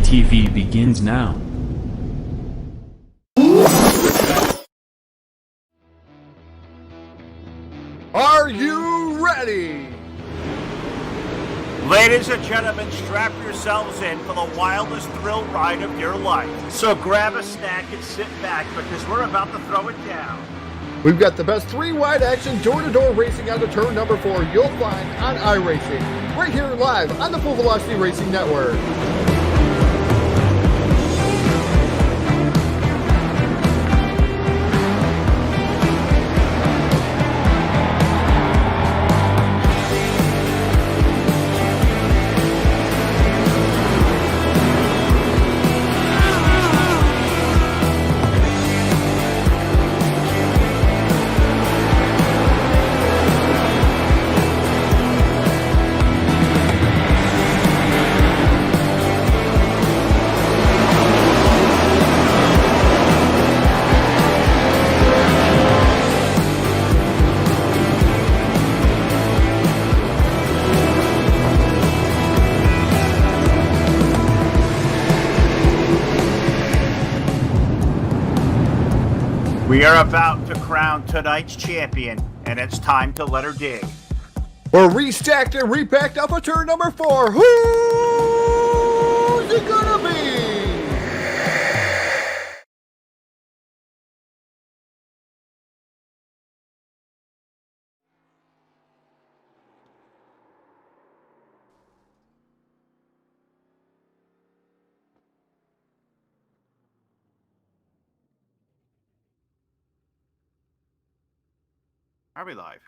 TV begins now. Are you ready? Ladies and gentlemen, strap yourselves in for the wildest thrill ride of your life. So grab a snack and sit back because we're about to throw it down. We've got the best three-wide action door-to-door racing on the turn number 4 you'll find on iRacing, right here live on the Full Velocity Racing Network. We are about to crown tonight's champion, and it's time to let her dig. We're restacked and repacked up for turn number 4. Who's it gonna be? Are we live?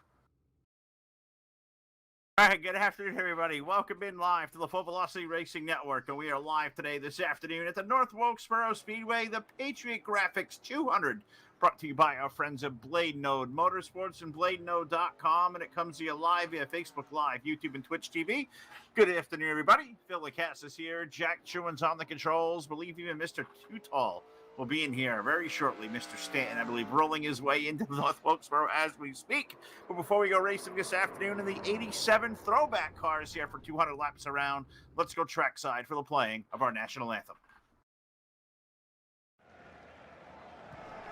All right, good afternoon, everybody. Welcome in live to the Full Velocity Racing Network, and we are live today this afternoon at the North Wilkesboro Speedway, the Patriot Graphics 200, brought to you by our friends at Blade Node Motorsports and BladeNode.com, and it comes to you live via Facebook Live, YouTube, and Twitch TV. Good afternoon, everybody. Phil LaCass is here. Jack Chewin's on the controls. Believe even Mr. Too Tall will be in here very shortly. Mr. Stanton, I believe, rolling his way into North Wilkesboro as we speak. But before we go racing this afternoon in the 87 throwback cars here for 200 laps around, let's go trackside for the playing of our national anthem.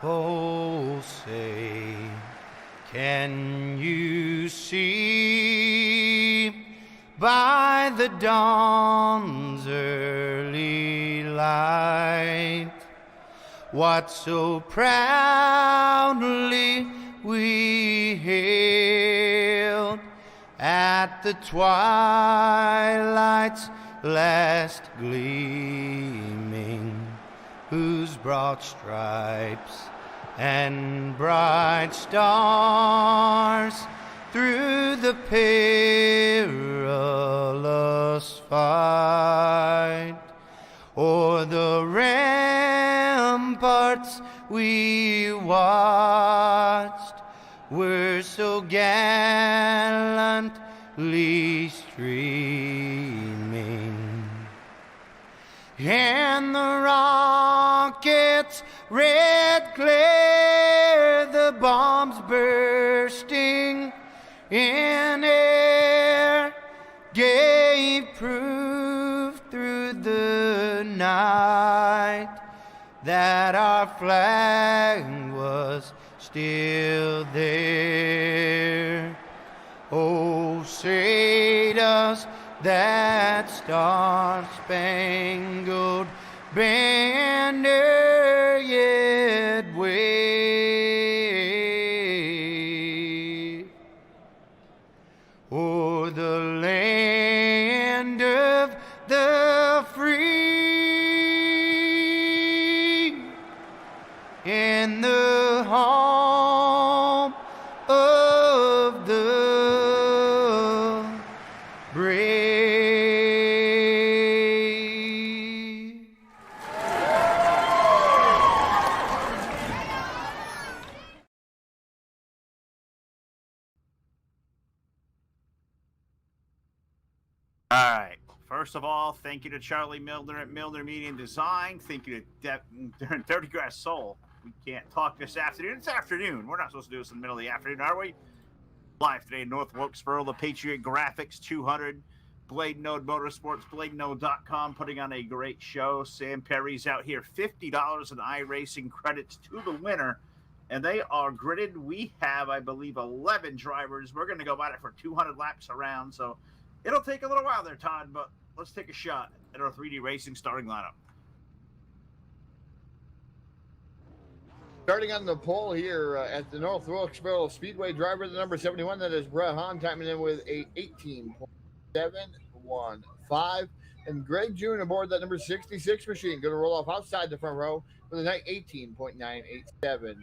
Oh, say, can you see by the dawn's early light what so proudly we hailed at the twilight's last gleaming, whose broad stripes and bright stars through the perilous fight o'er the ramparts we watched were so gallantly streaming, and the rockets' red glare, the bombs bursting in air, gave proof through the night that our flag was still there. Oh, say does that star-spangled banner yet wave o'er the land of the free and the home of the brave? All right. First of all, thank you to Charlie Milner at Milner Media and Design. Thank you to Dirty Grass Soul. We can't talk this afternoon. It's afternoon. We're not supposed to do this in the middle of the afternoon, are we? Live today in North Wilkesboro, the Patriot Graphics 200. Blade Node Motorsports, bladenode.com, putting on a great show. Sam Perry's out here, $50 in iRacing credits to the winner, and they are gridded. We have, I believe, 11 drivers. We're going to go at it for 200 laps around, so it'll take a little while there, Todd, but let's take a shot at our 3D Racing starting lineup. Starting on the pole here at the North Wilkesboro Speedway, driver the number 71, that is Brett Hahn, timing in with a 18.715. And Greg June aboard that number 66 machine, going to roll off outside the front row with a 18.987.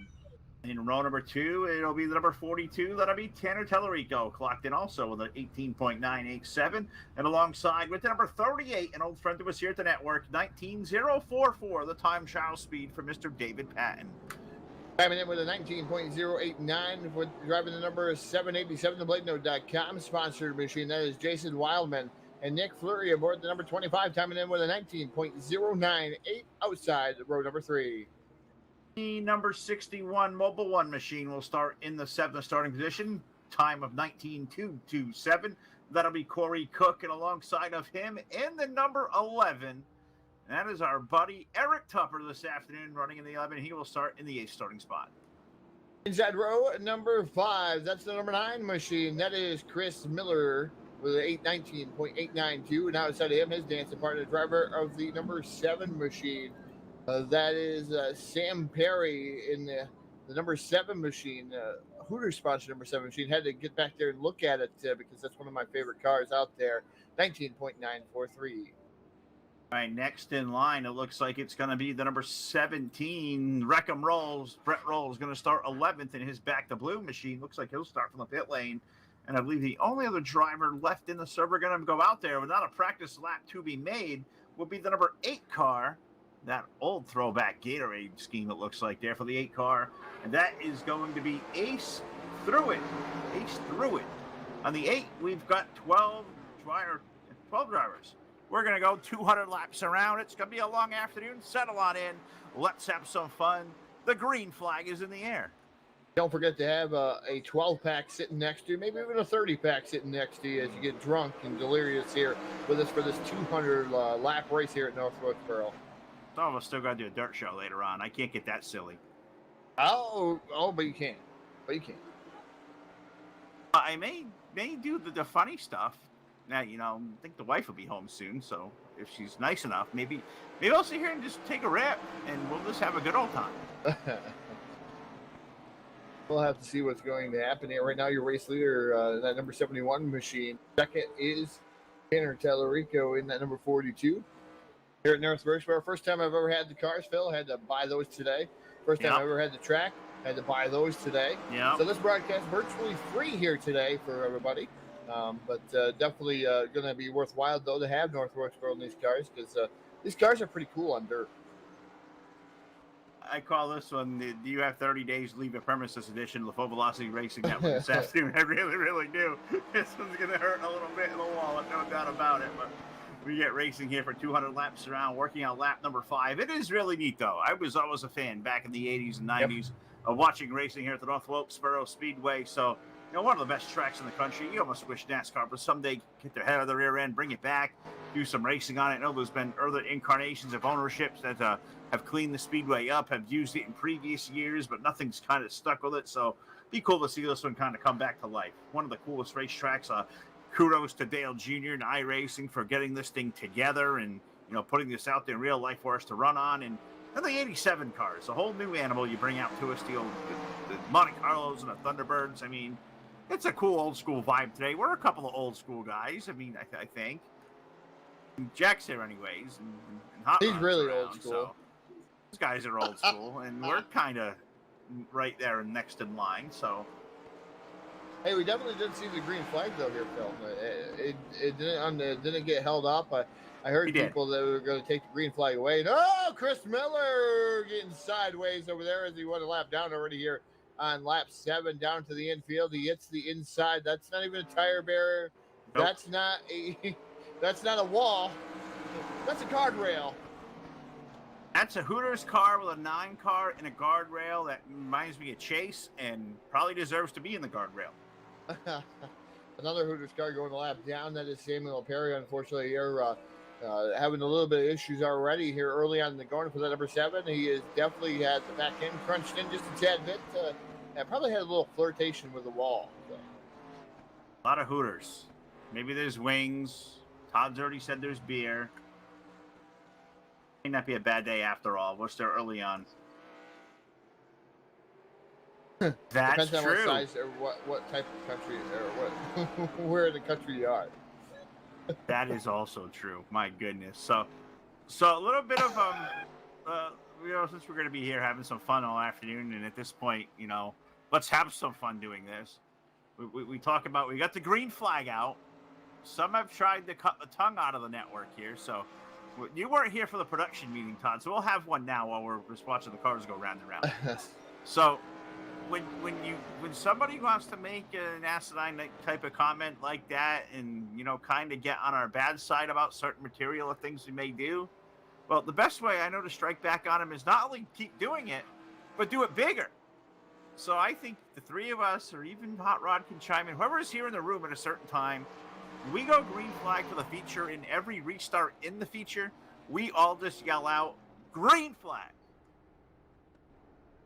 In row number 2, it'll be the number 42. That'll be Tanner Tellerico, clocked in also with an 18.987. And alongside with the number 38, an old friend to us here at the network, 19.044, the time trial speed for Mr. David Patton. Timing in with a 19.089 with driving the number 787, the BladeNode.com sponsored machine. That is Jason Wildman and Nick Fleury aboard the number 25, timing in with a 19.098 outside row number 3. The number 61 Mobile One machine will start in the 7th starting position, time of 19.227. That'll be Corey Cook, and alongside of him in the number 11, that is our buddy Eric Tupper this afternoon, running in the 11. He will start in the 8th starting spot. Inside row number 5, that's the number 9 machine. That is Chris Miller with an 19.892. And outside of him, his dancing partner, driver of the number 7 machine. That is Sam Perry in the number 7 machine. Hooters sponsored number 7 machine. Had to get back there and look at it because that's one of my favorite cars out there. 19.943. All right, next in line, it looks like it's going to be the number 17, Wreckham Rolls. Brett Rolls is going to start 11th in his Back to Blue machine. Looks like he'll start from the pit lane. And I believe the only other driver left in the server going to go out there without a practice lap to be made will be the number 8 car. That old throwback Gatorade scheme, it looks like there for the 8 car. And that is going to be Ace Thruitt. Ace Thruitt. On the 8, we've got 12 drivers. We're going to go 200 laps around. It's going to be a long afternoon. Settle on in. Let's have some fun. The green flag is in the air. Don't forget to have a 12-pack sitting next to you, maybe even a 30-pack sitting next to you as you get drunk and delirious here with us for this 200-lap race here at North Wilkesboro. Some of us still got to do a dirt show later on. I can't get that silly. Oh, but you can. But you can. I may do the funny stuff. Now, I think the wife will be home soon, so if she's nice enough, maybe I'll sit here and just take a rip, and we'll just have a good old time. We'll have to see what's going to happen here. Right now, your race leader, that number 71 machine. Second is Tanner Tellerico in that number 42. Here at North Wilkesboro, first time I've ever had the cars, Phil. Had to buy those today. First time I've ever had the track. Had to buy those today. Yeah. So this broadcast virtually free here today for everybody. But definitely going to be worthwhile, though, to have North Wilkesboro in these cars because these cars are pretty cool on dirt. I call this one the "Do You Have 30 Days to Leave a Premises" edition of the Full Velocity Racing Network this afternoon. I really, really do. This one's going to hurt a little bit in the wallet, no doubt about it. But we get racing here for 200 laps around, working on lap number 5. It is really neat, though. I was always a fan back in the 80s and 90s of watching racing here at the North Wilkesboro Speedway. So, one of the best tracks in the country. You almost wish NASCAR would someday get their head out of the rear end, bring it back, do some racing on it. I know there's been other incarnations of ownerships that have cleaned the Speedway up, have used it in previous years, but nothing's kind of stuck with it. So, be cool to see this one kind of come back to life. One of the coolest racetracks. Kudos to Dale Jr. and iRacing for getting this thing together and, putting this out there in real life for us to run on. And the 87 cars, a whole new animal you bring out to us, the Monte Carlos and the Thunderbirds. I mean, it's a cool old school vibe today. We're a couple of old school guys. I mean, I think. Jack's here anyways. And He's really around, old school. So these guys are old school, and we're kind of right there next in line. So. Hey, we definitely did see the green flag, though, here, Phil. It didn't get held up. I heard people that were going to take the green flag away. And, Chris Miller getting sideways over there as he went a lap down already here on lap 7 down to the infield. He hits the inside. That's not even a tire barrier. Nope. That's not a wall. That's a guardrail. That's a Hooters car with a 9 car and a guardrail that reminds me of Chase and probably deserves to be in the guardrail. Another Hooters car going a lap down. That is Samuel Perry. Unfortunately, here having a little bit of issues already here early on in the going for that number 7. He has definitely had the back end crunched in just a tad bit. And probably had a little flirtation with the wall. So. A lot of Hooters. Maybe there's wings. Todd's already said there's beer. May not be a bad day after all. We're still early on. That's Depends on true. what size or what type of country or what where in the country you are. That is also true. My goodness. So a little bit of since we're going to be here having some fun all afternoon, and at this point, let's have some fun doing this. We talk about, we got the green flag out. Some have tried to cut the tongue out of the network here. So you weren't here for the production meeting, Todd. So we'll have one now while we're just watching the cars go round and round. So when somebody wants to make an asinine type of comment like that, and kind of get on our bad side about certain material or things we may do, well, the best way I know to strike back on him is not only keep doing it, but do it bigger. So I think the three of us, or even Hot Rod, can chime in. Whoever is here in the room at a certain time, we go green flag for the feature. In every restart in the feature, we all just yell out green flag.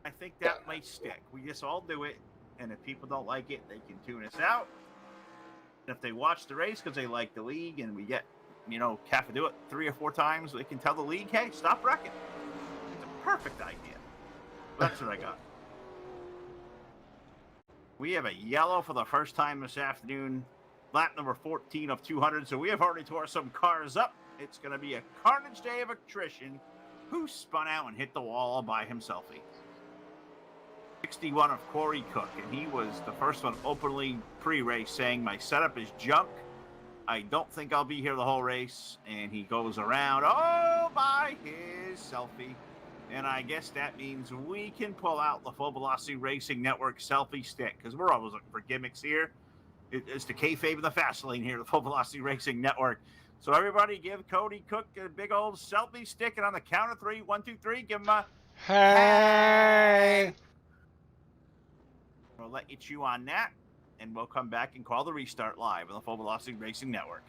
I think that might stick. We just all do it, and if people don't like it, they can tune us out. And if they watch the race because they like the league, and we get, have to do it 3 or 4 times, they can tell the league, hey, stop wrecking. It's a perfect idea. That's what I got. We have a yellow for the first time this afternoon. Lap number 14 of 200. So we have already tore some cars up. It's going to be a carnage day of attrition. Who spun out and hit the wall all by himself? 61 of Corey Cook, and he was the first one openly pre-race saying, my setup is junk. I don't think I'll be here the whole race. And he goes around all by his selfie. And I guess that means we can pull out the Full Velocity Racing Network selfie stick, because we're always looking for gimmicks here. It's the kayfabe of the fast lane here, the Full Velocity Racing Network. So everybody give Cody Cook a big old selfie stick, and on the count of 3, 1, 2, 3, give him a hey. We'll let you chew on that, and we'll come back and call the restart live on the Full Velocity Racing Network.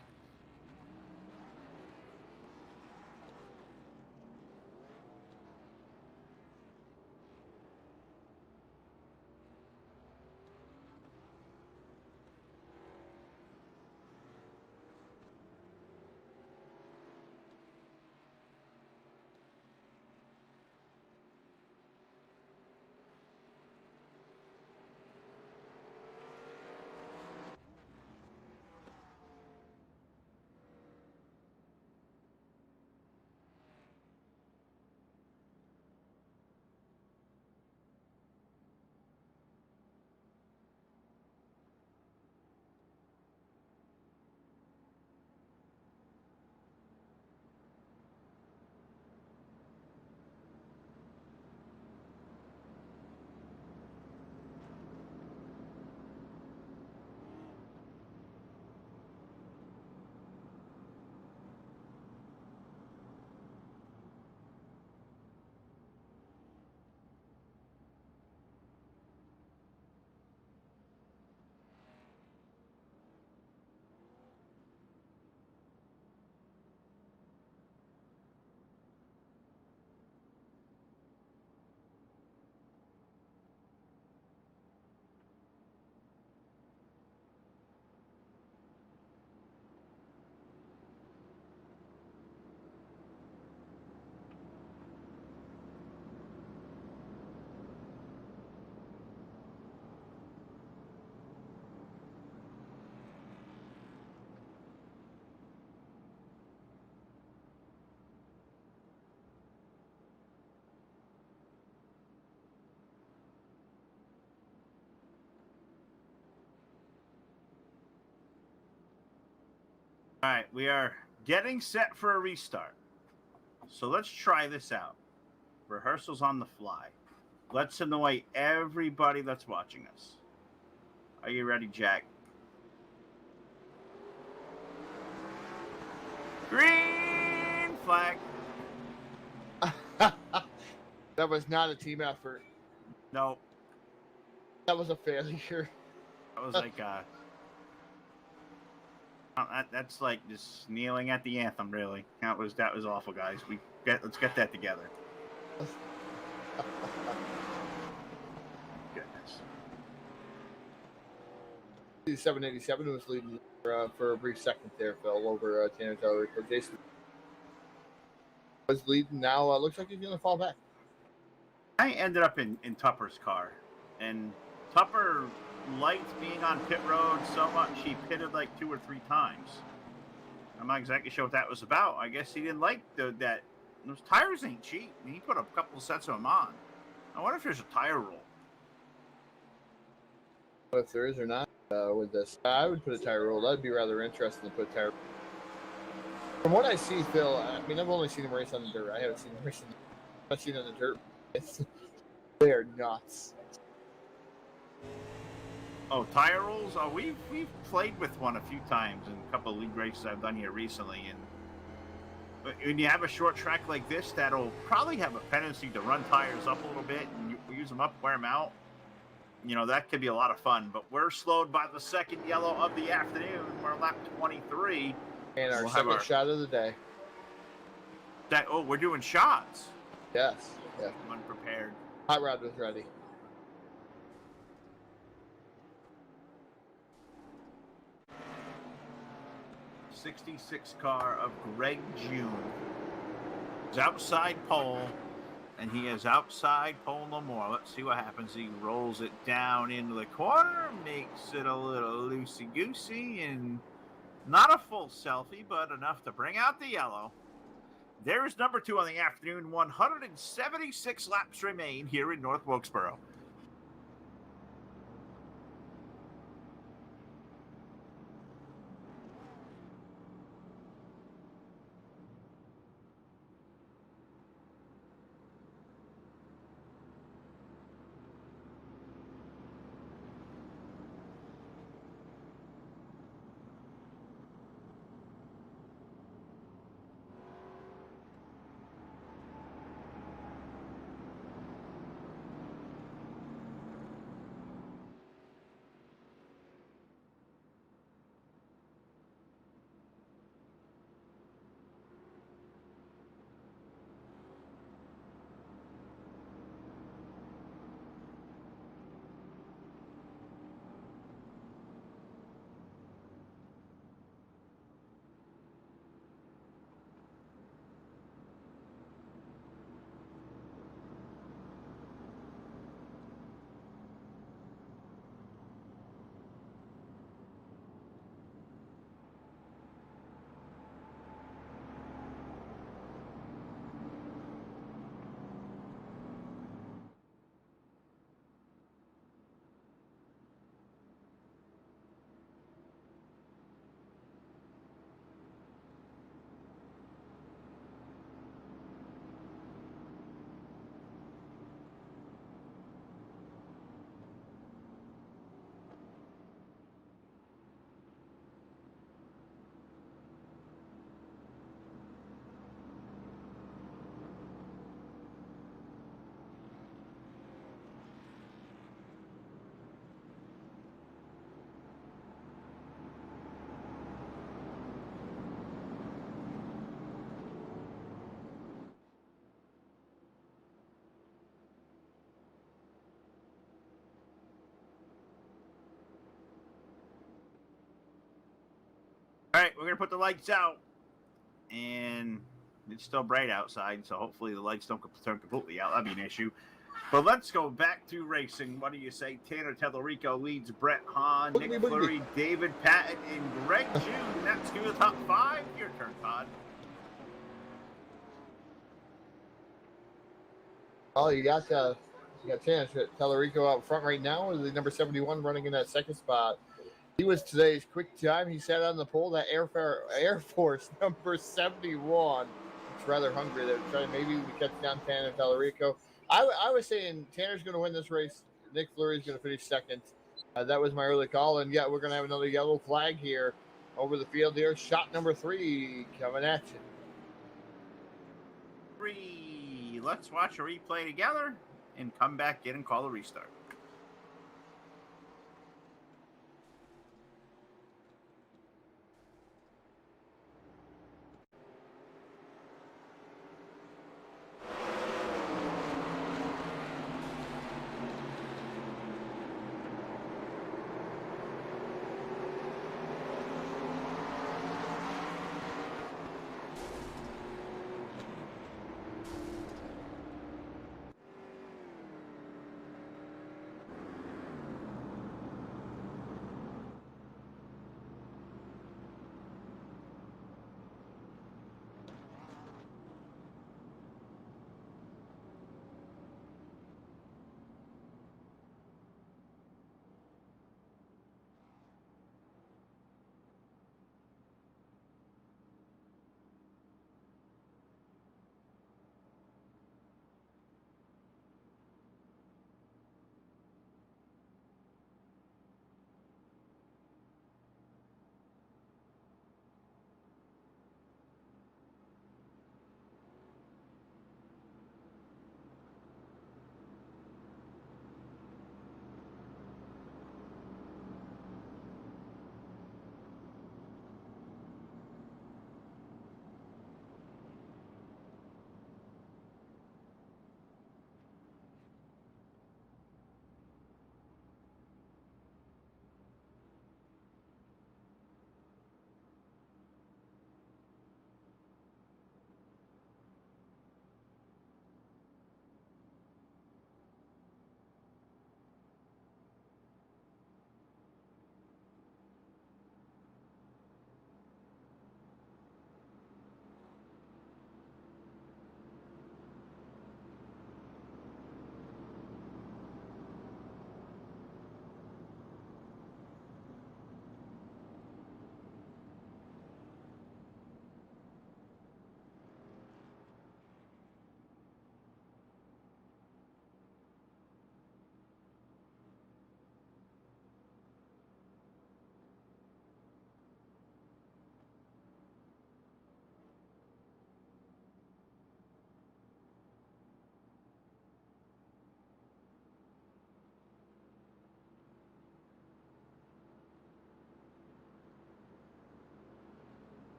All right, we are getting set for a restart. So let's try this out. Rehearsals on the fly. Let's annoy everybody that's watching us. Are you ready, Jack? Green flag. That was not a team effort. No. That was a failure. That was like That's like just kneeling at the anthem. Really, that was awful, guys. Let's get that together. Goodness. 787 was leading for a brief second there, Phil, over Tanner Tellerico. Jason was leading. Now looks like he's going to fall back. I ended up in Tupper's car, and Tupper liked being on pit road so much he pitted like 2 or 3 times. I'm not exactly sure what that was about. I guess he didn't like that. Those tires ain't cheap. I mean, he put a couple of sets of them on. I wonder if there's a tire rule. If there is or not with this, I would put a tire roll. That'd be rather interesting to put a tire. From what I see, Phil, I mean, I've only seen him race on the dirt. I haven't seen him race I've seen on the dirt. They are nuts. Oh, tire rolls? Oh, we've played with one a few times in a couple of league races I've done here recently. And when you have a short track like this, that'll probably have a tendency to run tires up a little bit and you use them up, wear them out. You know, that could be a lot of fun. But we're slowed by the second yellow of the afternoon. We're lap 23. And our second shot of the day. We're doing shots. Yes. Yeah. I'm unprepared. Hot rod was ready. '66 car of Greg June. He's outside pole, and he is outside pole no more. Let's see what happens. He rolls it down into the corner, makes it a little loosey-goosey, and not a full selfie, but enough to bring out the yellow. There's number 2 on the afternoon. 176 laps remain here in North Wilkesboro. All right, we're going to put the lights out, and it's still bright outside, so hopefully the lights don't turn completely out. That'd be an issue. But let's go back to racing. What do you say? Tanner Tellerico leads Brett Hahn, Nick Fleury, David Patton, and Greg June. That's to the top 5. Your turn, Todd. Oh, you got Tanner Tellerico out front right now with the number 71 running in that second spot. He was today's quick time. He sat on the pole. That Air Force number 71. It's rather hungry. They're trying maybe to catch down Tanner Tellerico. I was saying Tanner's going to win this race. Nick Fleury's going to finish second. That was my early call. And, yeah, we're going to have another yellow flag here over the field here. Shot number 3 coming at you. 3. Let's watch a replay together and come back in and call a restart.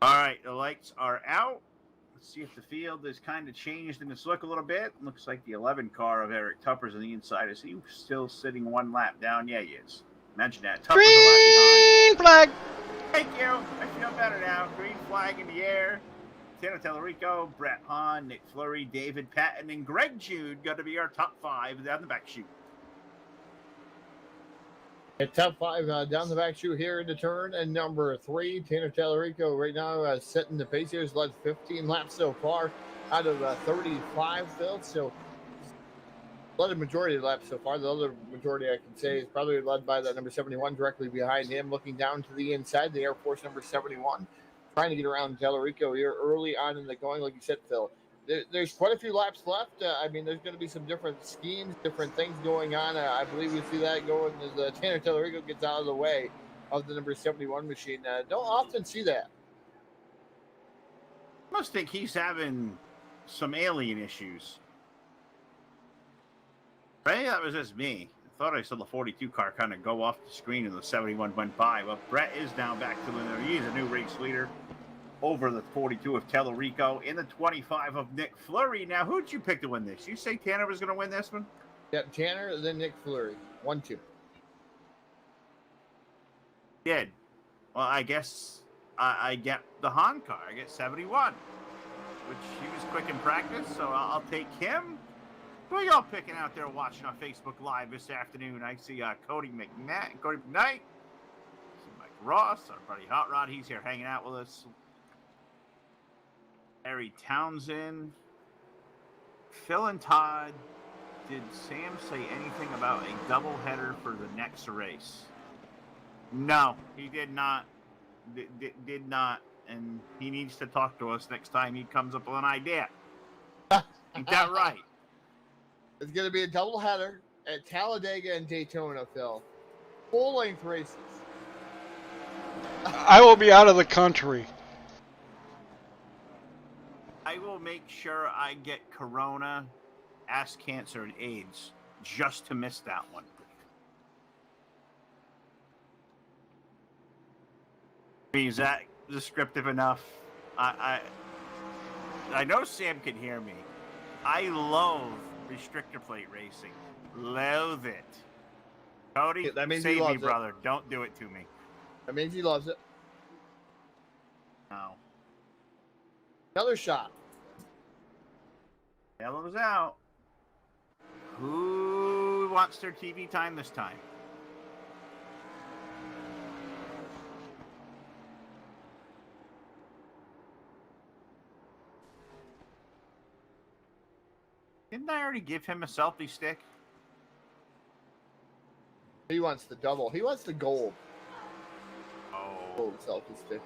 All right, the lights are out. Let's see if the field has kind of changed in its look a little bit. Looks like the 11 car of Eric Tupper's on the inside. Is he still sitting one lap down? Yeah, he is. Imagine that. Tupper's a lap behind. Green flag. Thank you. I feel better now. Green flag in the air. Tano Tellerico, Brett Hahn, Nick Fleury, David Patton, and Greg Jude got to be our top 5 down the back chute. At top 5 down the back chute here in the turn, and number 3, Tanner Tellerico right now setting the pace here. Has led 15 laps so far out of 35 filled. So led a majority of the laps so far. The other majority I can say is probably led by that number 71 directly behind him, looking down to the inside, the Air Force number 71, trying to get around Tellerico here early on in the going, like you said, Phil. There's quite a few laps left. I mean, there's going to be some different schemes, different things going on. I believe you see that going as Tanner Tellerico gets out of the way of the number 71 machine. Don't often see that. I must think he's having some alien issues. Maybe that was just me. I thought I saw the 42 car kind of go off the screen and the 71 went by. Well, Brett is now back to the He's a new race leader over the 42 of Tellerico in the 25 of Nick Fleury. Now, who'd you pick to win this? You say Tanner was going to win this one? Yep, Tanner, then Nick Fleury. 1-2. Did. Well, I guess I get the Hahn car. I get 71, which he was quick in practice, so I'll take him. Who are y'all picking out there watching on Facebook Live this afternoon? I see Cody McKnight. See Mike Ross, our buddy Hot Rod. He's here hanging out with us. Harry Townsend. Phil and Todd. Did Sam say anything about a doubleheader for the next race? No, he did not. Did not. And he needs to talk to us next time he comes up with an idea. Ain't that right? It's going to be a doubleheader at Talladega and Daytona, Phil. Full-length races. I will be out of the country. I will make sure I get corona, ass cancer, and AIDS just to miss that one. Is that descriptive enough? I know Sam can hear me. I loathe restrictor plate racing. Loathe it. Cody, That means save he me, loves it. brother. Don't do it to me. That means he loves it. No. Another shot. Yellow's out. Who wants their TV time this time? Didn't I already give him a selfie stick? He wants the double. He wants the gold. Oh. Gold selfie stick.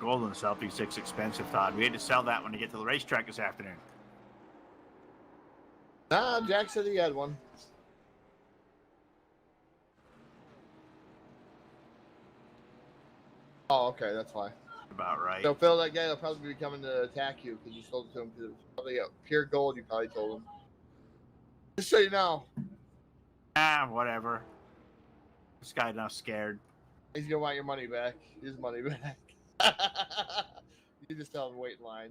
Golden selfie stick's expensive, Todd. We had to sell that one to get to the racetrack this afternoon. Nah, Jack said he had one. Oh, okay, that's why. About right. So, Phil, that guy will probably be coming to attack you because you sold it to him because it was probably pure gold. You probably told him. Just so you know. Whatever. This guy's not scared. He's going to want your money back. His money back. You just tell him to wait in line.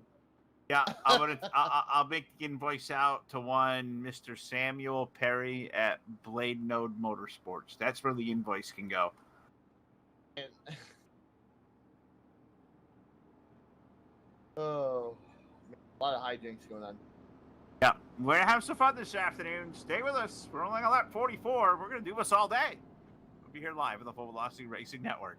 Yeah, I'll make the invoice out to one Mr. Samuel Perry at Blade Node Motorsports. That's where the invoice can go. And, oh, a lot of hijinks going on. Yeah, we're going to have some fun this afternoon. Stay with us. We're only on lap 44. We're going to do this all day. We'll be here live on the Full Velocity Racing Network.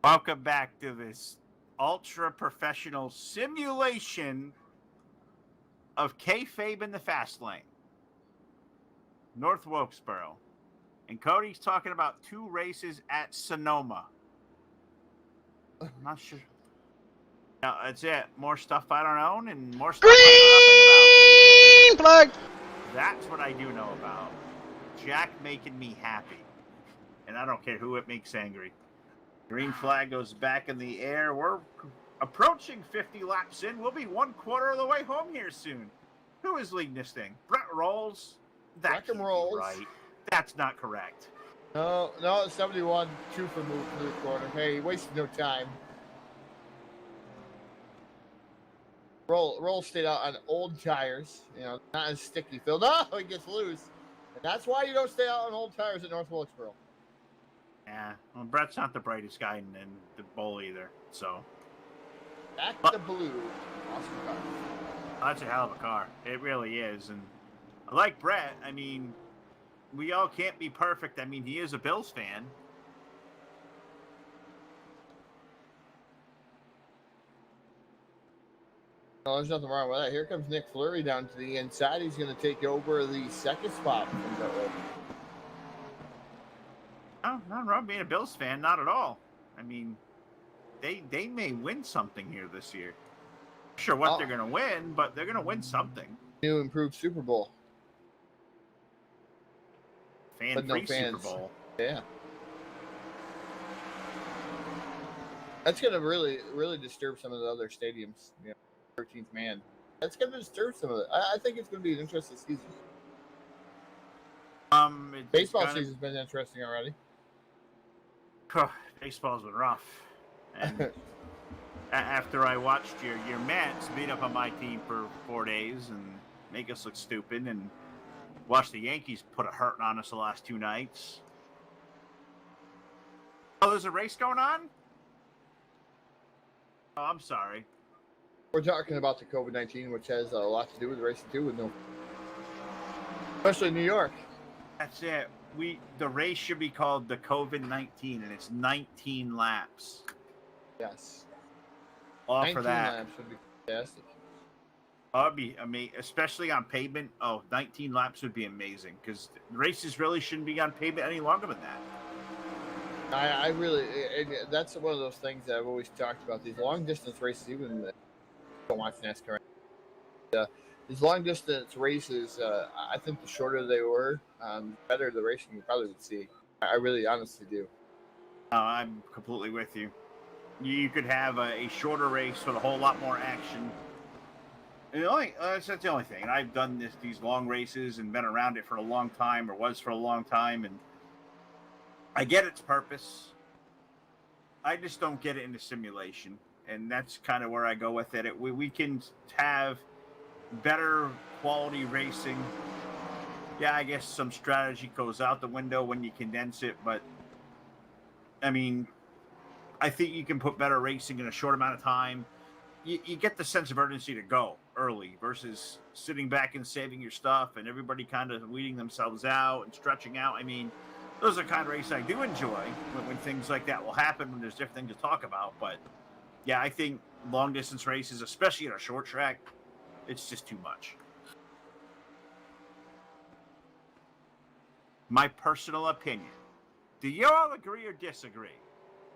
Welcome back to this ultra-professional simulation of kayfabe in the fast lane. North Wilkesboro. And Cody's talking about 2 races at Sonoma. I'm not sure. No, that's it. More stuff I don't own and more stuff I know nothing about. Green flag! That's what I do know about. Jack making me happy. And I don't care who it makes angry. Green flag goes back in the air. We're approaching 50 laps in. We'll be 1/4 of the way home here soon. Who is leading this thing? Brett Rolls? That can't be right. That's not correct. No, 71, 2 for move to the corner. Hey, he wasted no time. Roll stayed out on old tires, not as sticky. Phil, no, he gets loose. And that's why you don't stay out on old tires at North Wilkesboro. Yeah, well, Brett's not the brightest guy in the bowl either, so. Back to blue. Awesome car. That's a hell of a car. It really is. And like Brett, I mean, we all can't be perfect. I mean, he is a Bills fan. No, there's nothing wrong with that. Here comes Nick Fleury down to the inside. He's going to take over the second spot from that way. No, not wrong being a Bills fan. Not at all. I mean, they may win something here this year. Not sure what they're going to win, but they're going to win something. New improved Super Bowl. Fan-free Super Bowl. Yeah. That's going to really, really disturb some of the other stadiums. 13th man. That's going to disturb some of it. I think it's going to be an interesting season. Baseball season's been interesting already. Baseball's been rough. And after I watched your Mets beat up on my team for 4 days and make us look stupid, and watched the Yankees put a hurting on us the last 2 nights. Oh, there's a race going on? Oh, I'm sorry. We're talking about the COVID-19, which has a lot to do with racing too, especially New York. That's it. The race should be called the COVID-19, and it's 19 laps. Yes. All for that. 19 laps would be fantastic. Oh, it'd be amazing, especially on pavement. 19 laps would be amazing, because races really shouldn't be on pavement any longer than that. I really, that's one of those things that I've always talked about. These long distance races, even don't watch NASCAR. These long distance races, I think the shorter they were, better the racing you probably would see. I really honestly do. I'm completely with you. You could have a shorter race with a whole lot more action. And that's the only thing. And I've done these long races and been around it for a long time, or was for a long time, and I get its purpose. I just don't get it in the simulation, and that's kind of where I go with it. We can have better quality racing. Yeah, I guess some strategy goes out the window when you condense it, but I mean, I think you can put better racing in a short amount of time. You get the sense of urgency to go early versus sitting back and saving your stuff and everybody kind of weeding themselves out and stretching out. I mean, those are the kind of races I do enjoy when things like that will happen, when there's different things to talk about. But yeah, I think long distance races, especially at a short track, it's just too much. My personal opinion. Do you all agree or disagree?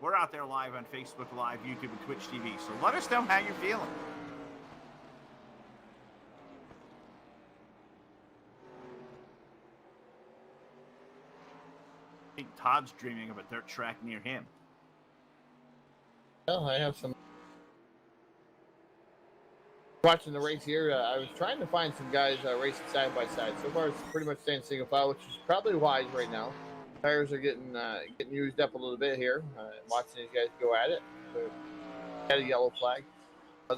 We're out there live on Facebook Live, YouTube, and Twitch TV, so let us know how you're feeling. I think Todd's dreaming of a dirt track near him. Well, I have some. Watching the race here, I was trying to find some guys racing side by side. So far, it's pretty much staying single file, which is probably wise right now. Tires are getting used up a little bit here. Watching these guys go at it. Got a yellow flag.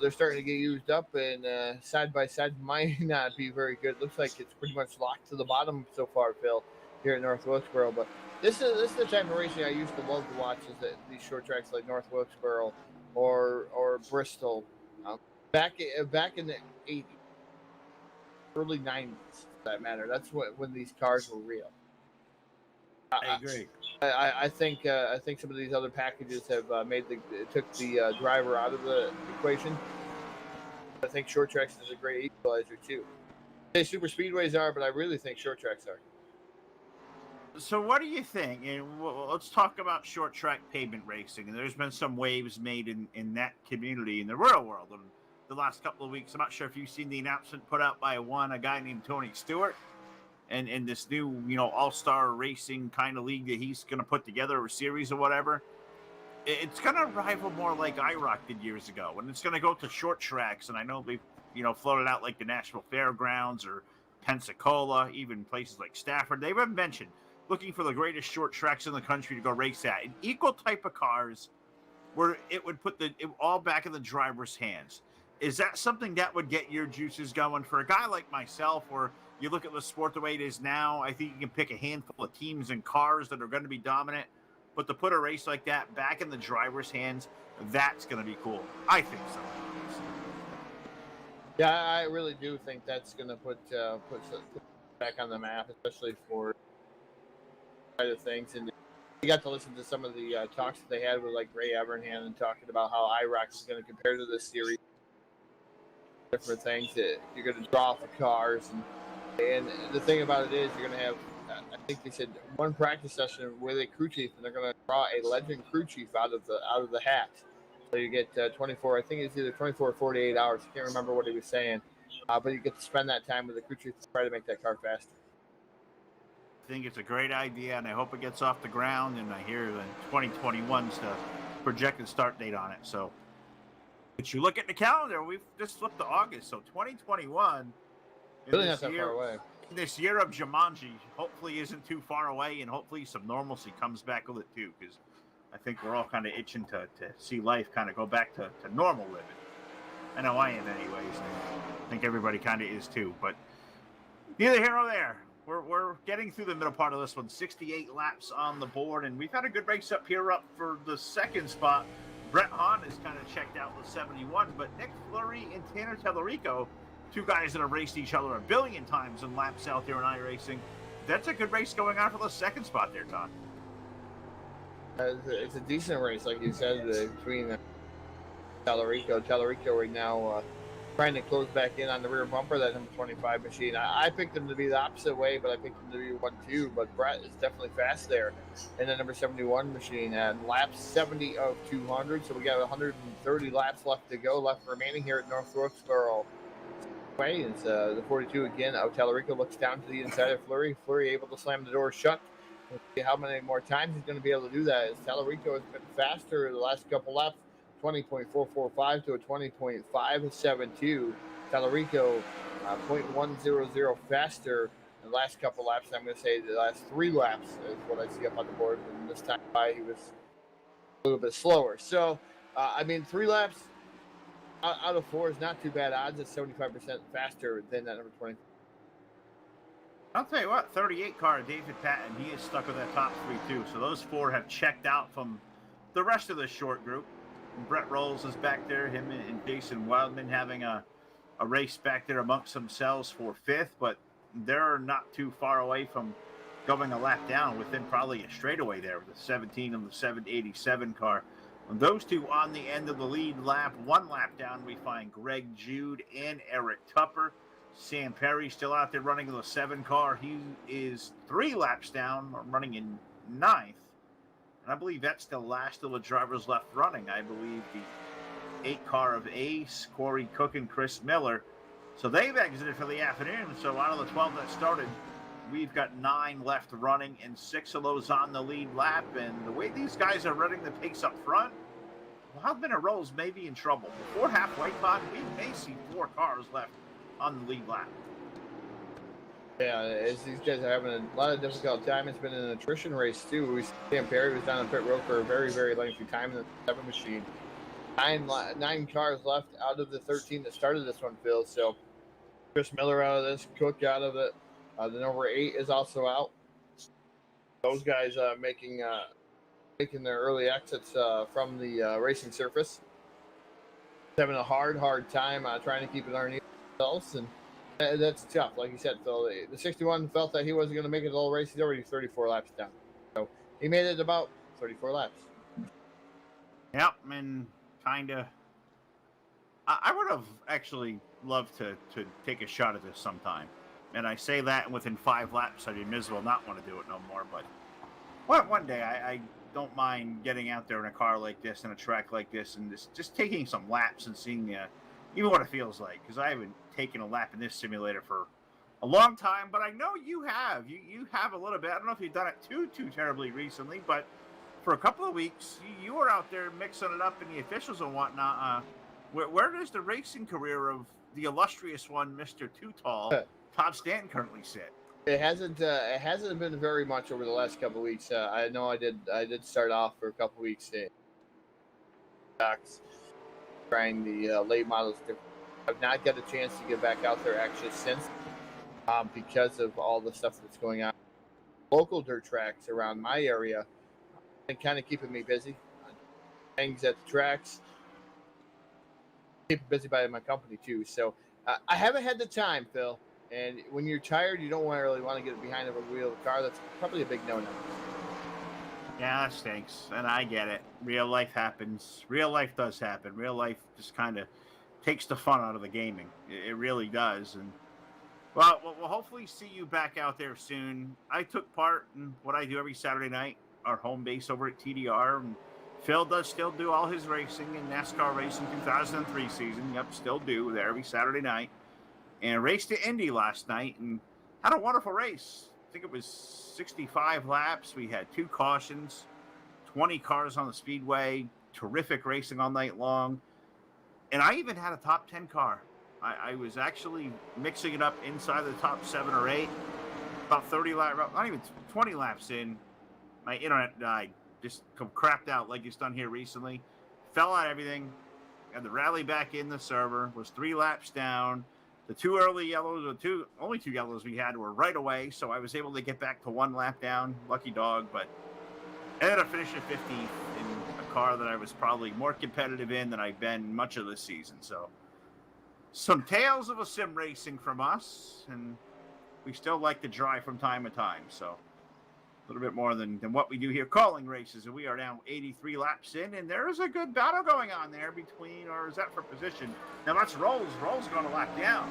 They're starting to get used up, and side by side might not be very good. Looks like it's pretty much locked to the bottom so far, Phil, here at North Wilkesboro. But this is the type of racing I used to love to watch. Is that these short tracks like North Wilkesboro or Bristol. Back in the 80s, early 90s, for that matter. That's when these cars were real. I agree. I think some of these other packages have took the driver out of the equation. I think short tracks is a great equalizer too. They super speedways are, but I really think short tracks are. So what do you think? And let's talk about short track pavement racing. And there's been some waves made in that community in the real world in the last couple of weeks. I'm not sure if you've seen the announcement put out by a guy named Tony Stewart, and in this new all-star racing kind of league that he's going to put together, or series or whatever. It's going to rival more like IROC did years ago, and it's going to go to short tracks. And I know they've floated out like the Nashville Fairgrounds or Pensacola, even places like Stafford. They've been mentioned looking for the greatest short tracks in the country to go race at, in equal type of cars, where it would put it all back in the driver's hands. Is that something that would get your juices going for a guy like myself, or you look at the sport the way it is now? I think you can pick a handful of teams and cars that are going to be dominant, but to put a race like that back in the driver's hands, that's going to be cool. I think so. Yeah, I really do think that's going to put back on the map, especially for side of things. And you got to listen to some of the talks that they had with like Ray Evernham and talking about how IROC is going to compare to this series, different things that you're going to draw off the cars, and the thing about it is you're going to have, I think they said, one practice session with a crew chief, and they're going to draw a legend crew chief out of the hat. So you get 24, I think it's either 24 or 48 hours. I can't remember what he was saying, but you get to spend that time with the crew chief to try to make that car faster. I think it's a great idea, and I hope it gets off the ground. And I hear that 2021's the projected start date on it. So, but you look at the calendar, we've just flipped to August. So 2021, really not that far away. This year of Jumanji hopefully isn't too far away, and hopefully some normalcy comes back with it too, because I think we're all kind of itching to see life kind of go back to normal living. I know I am anyways. I think everybody kind of is too, but neither here nor there. We're getting through the middle part of this one. 68 laps on the board, and we've had a good race up for the second spot. Brett Hahn is kind of checked out with 71, but Nick Fleury and Tanner Tellerico, two guys that have raced each other a billion times in laps out there in iRacing. That's a good race going on for the second spot there, Todd. It's a decent race, like you said, between Tellerico. Tellerico right now trying to close back in on the rear bumper, that number 25 machine. I picked him to be the opposite way, but I picked him to be 1-2. But Brett is definitely fast there. And then number 71 machine at laps 70 of 200. So we got 130 laps left to go, remaining here at North Wilksboro. It's the 42 again. Tellerico looks down to the inside of Fleury. Fleury able to slam the door shut. We'll see how many more times he's going to be able to do that. As Tellerico has been faster the last couple laps, 20.445 to a 20.572. Tellerico 0.100 faster the last couple laps. I'm going to say the last 3 laps is what I see up on the board. And this time by he was a little bit slower. So, 3 laps out of 4 is not too bad odds. It's 75% faster than that number 20. I'll tell you what, 38 car, David Patton, he is stuck with that top 3 too. So those 4 have checked out from the rest of the short group. And Brett Rolls is back there, him and Jason Wildman having a race back there amongst themselves for 5th, but they're not too far away from going a lap down, within probably a straightaway there with the 17 of the 787 car. And those two on the end of the lead lap, 1 lap down, we find Greg Jude and Eric Tupper. Sam Perry still out there running the 7 car. He is 3 laps down, running in 9th. And I believe that's the last of the drivers left running. I believe the 8 car of Ace, Corey Cook, and Chris Miller. So they've exited for the afternoon. So out of the 12 that started, we've got 9 left running, and 6 of those on the lead lap. And the way these guys are running the pace up front, Wildman and Rolls may be in trouble. Before halfway, Todd, we may see 4 cars left on the lead lap. Yeah, as these guys are having a lot of difficult time. It's been an attrition race too. Sam Perry was down on pit road for a very, very lengthy time in the 7 machine. 9 cars left out of the 13 that started this one, Phil. So Chris Miller out of this, Cook out of it. The number 8 is also out. Those guys making their early exits from the racing surface. Having a hard time trying to keep it underneath themselves, and that's tough. Like you said, Phil, the 61 felt that he wasn't going to make it the whole race. He's already 34 laps down. So he made it about 34 laps. Yep, and kind of. I would have actually loved to take a shot at this sometime. And I say that, and within 5 laps, I'd be miserable not want to do it no more. But one day, I don't mind getting out there in a car like this, and a track like this, and just taking some laps and seeing even what it feels like. Because I haven't taken a lap in this simulator for a long time, but I know you have. You have a little bit. I don't know if you've done it too terribly recently, but for a couple of weeks, you were out there mixing it up in the officials and whatnot. Where does the racing career of the illustrious one, Mr. Too Tall, Todd Stanton, currently sit? It hasn't been very much over the last couple of weeks. I know I did start off for a couple of weeks trying the late models. I've not got a chance to get back out there actually since because of all the stuff that's going on. Local dirt tracks around my area and kind of keeping me busy. Things at the tracks. Keep busy by my company too, so I haven't had the time, Phil. And when you're tired, you don't really want to get behind the wheel of a car. That's probably a big no-no. Yeah, that stinks, and I get it. Real life happens. Real life does happen. Real life just kind of takes the fun out of the gaming. It really does. And well, we'll hopefully see you back out there soon. I took part in what I do every Saturday night, our home base over at TDR, and Phil does still do all his racing in NASCAR Racing 2003 season. Yep, still do there every Saturday night. And raced to Indy last night and had a wonderful race. I think it was 65 laps. We had 2 cautions, 20 cars on the speedway, terrific racing all night long. And I even had a top 10 car. I was actually mixing it up inside the top 7 or 8. About 30 laps, not even 20 laps in, my internet died. Just crapped out like it's done here recently. Fell out everything. Had the rally back in the server. Was 3 laps down. The 2 early yellows, only 2 yellows we had were right away, so I was able to get back to 1 lap down. Lucky dog, but ended up finishing 15th in a car that I was probably more competitive in than I've been much of this season. So some tales of a sim racing from us, and we still like to drive from time to time. So a little bit more than what we do here calling races, and we are now 83 laps in, and there is a good battle going on there between, or is that for position? Now that's Rolls. Rolls going to lap down,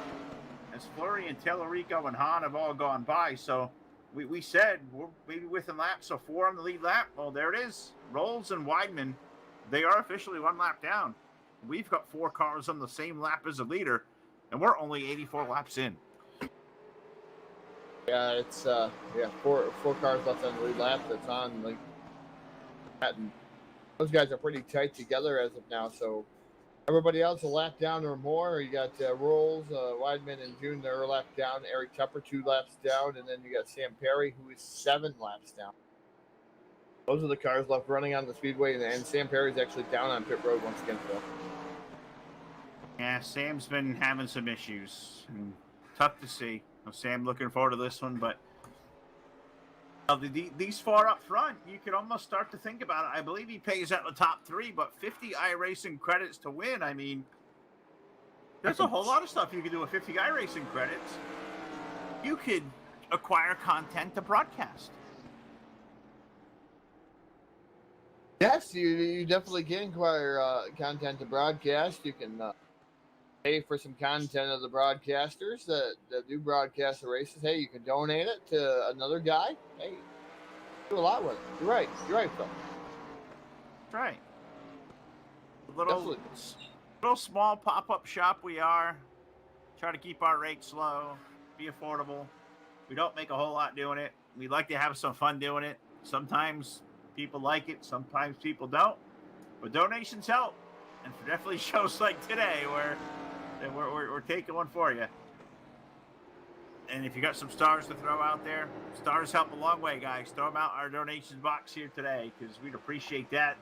as Flurry and Tellerico and Hahn have all gone by. So we said we're maybe within laps, so 4 on the lead lap. Well, there it is. Rolls and Weidman, they are officially 1 lap down. We've got 4 cars on the same lap as the leader, and we're only 84 laps in. Yeah, it's four cars left on the lead lap. That's on like that, and those guys are pretty tight together as of now. So everybody else a lap down or more. You got Rolls, Weidman, and June. They're a lap down. Eric Tupper 2 laps down, and then you got Sam Perry, who is 7 laps down. Those are the cars left running on the speedway, and Sam Perry's actually down on pit road once again, Phil. Yeah, Sam's been having some issues. And tough to see. Sam looking forward to this one, but these 4 up front, you could almost start to think about it. I believe he pays out the top 3, but 50 iRacing credits to win. I mean, there's a whole lot of stuff you could do with 50 iRacing credits. You could acquire content to broadcast. Yes, you definitely can acquire content to broadcast. You can pay for some content of the broadcasters that do broadcast the races. Hey, you can donate it to another guy. Hey, do a lot with it. You're right, Phil. That's right. Little small pop-up shop we are. Try to keep our rates low, be affordable. We don't make a whole lot doing it. We like to have some fun doing it. Sometimes people like it, sometimes people don't. But donations help. And for definitely shows like today where we're taking one for you. And if you got some stars to throw out there, stars help a long way, guys. Throw them out our donation box here today because we'd appreciate that.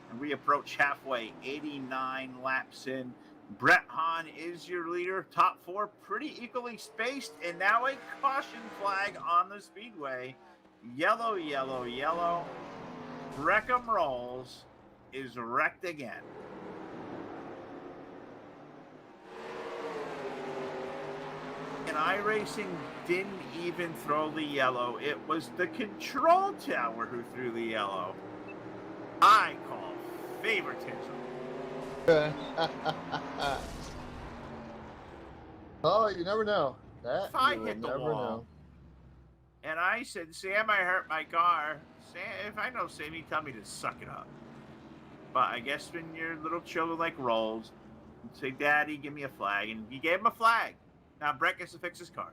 And we approach halfway, 89 laps in. Brett Hahn is your leader. Top 4 pretty equally spaced. And now a caution flag on the speedway. Yellow, yellow, yellow. Breckham Rolls is wrecked again. and iRacing didn't even throw the yellow. It was the control tower who threw the yellow. I call favoritism. Oh, you never know. That If I you will hit the never wall, know. and I said, Sam, I hurt my car. Sam, if I know Sam, he'd tell me to suck it up. But I guess when your little children like rolls, you say, Daddy, give me a flag. And he gave him a flag. Now Brett gets to fix his car.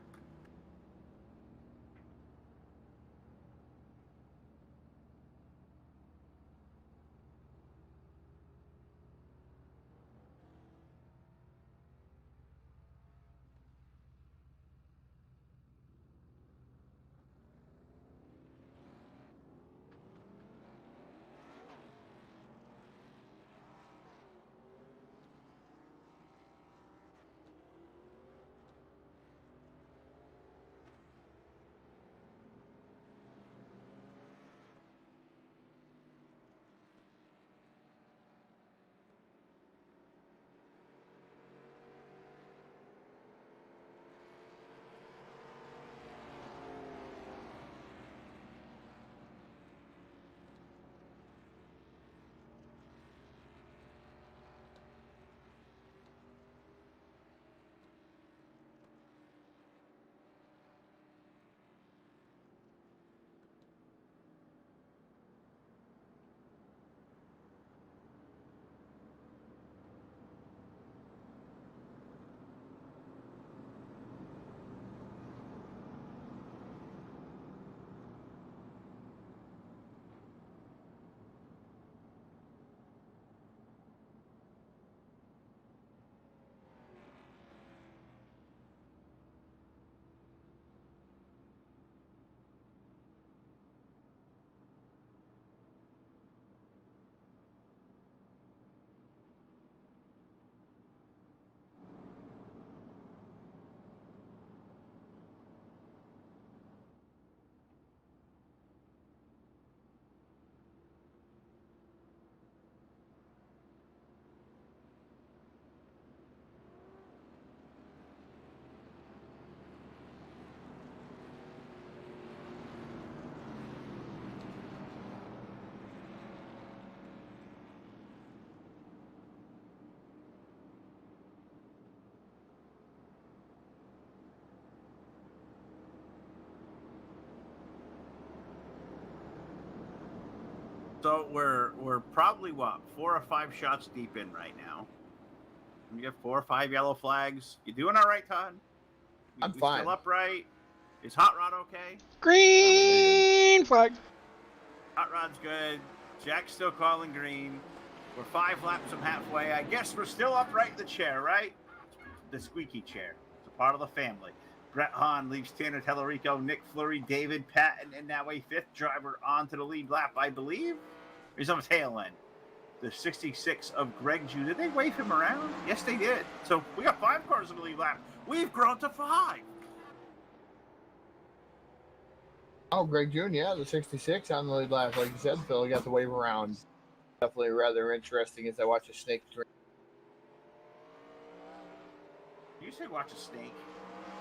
So we're probably, what, 4 or 5 shots deep in right now. We get 4 or 5 yellow flags. You doing all right, Todd? I'm we fine. Still upright? Is Hot Rod okay? Green flag. Hot Rod's good. Jack's still calling green. We're 5 laps from halfway. I guess we're still upright in the chair, right? The squeaky chair. It's a part of the family. Brett Hahn leaves Tanner Tellerico, Nick Fleury, David Patton, and now a 5th driver onto the lead lap, I believe. He's on the tail end. The 66 of Greg Jew. Did they wave him around? Yes, they did. So we got 5 cars in the lead lap. We've grown to 5. Oh, Greg Jr., yeah, the 66 on the lead lap, like you said, Phil. He got the wave around. Definitely rather interesting as I watch a snake drink. You said watch a snake.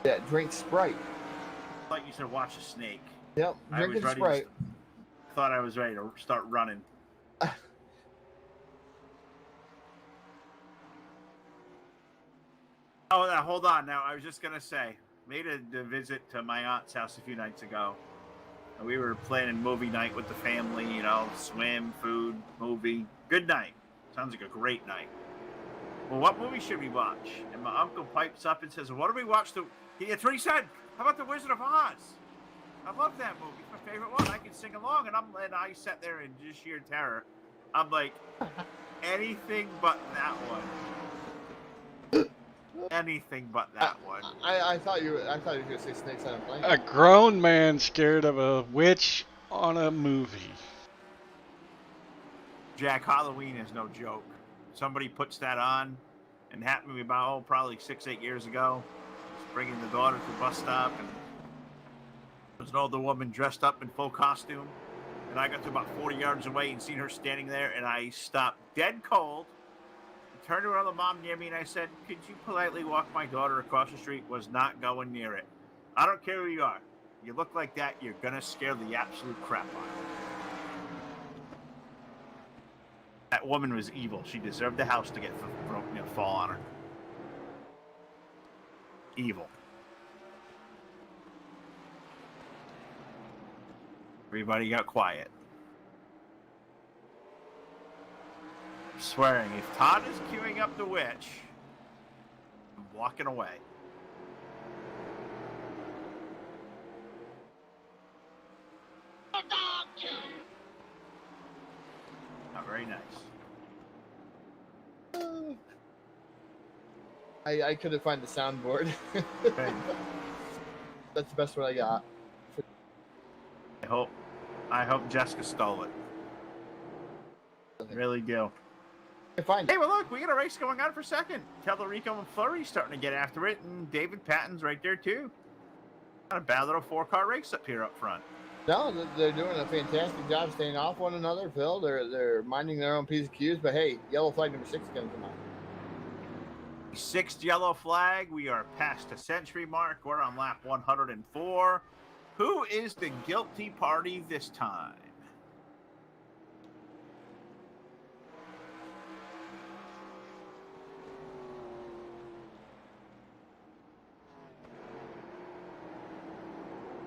Yeah, drink Sprite. I thought you said watch a snake. Yep, drinking Sprite. Thought I was ready to start running. Oh, now, hold on. Now, I was just going to say, made a visit to my aunt's house a few nights ago. And we were planning movie night with the family, you know, swim, food, movie. Good night. Sounds like a great night. Well, what movie should we watch? And my uncle pipes up and says, what do we watch? That's what he said. How about The Wizard of Oz? I love that movie. It's my favorite one. I can sing along. And I sat there in just sheer terror. I'm like, anything but that one. Anything but that one. I thought you were going to say Snakes on a Plane. A grown man scared of a witch on a movie. Jack, Halloween is no joke. Somebody puts that on, and happened to me about, probably 6-8 years ago. Just bringing the daughter to the bus stop, and there's an older woman dressed up in full costume. And I got to about 40 yards away and seen her standing there, and I stopped dead cold, turned to another mom near me and I said, could you politely walk my daughter across the street? Was not going near it. I don't care who you are. You look like that, you're going to scare the absolute crap out of her. That woman was evil. She deserved the house to get fall on her. Evil. Everybody got quiet. I'm swearing, if Todd is queuing up the witch, I'm walking away. Not very nice. I couldn't find the soundboard. Okay. That's the best one I got. I hope Jessica stole it. I really do. I find Hey, it. well, look, we got a race going on for second. Tellerico and Flurry starting to get after it, and David Patton's right there, too. Got a bad little 4-car race up here up front. No, they're doing a fantastic job staying off one another, Phil. They're minding their own P's and Q's, but hey, yellow flag number 6 is going to come out. 6th yellow flag. We are past the century mark. We're on lap 104. Who is the guilty party this time?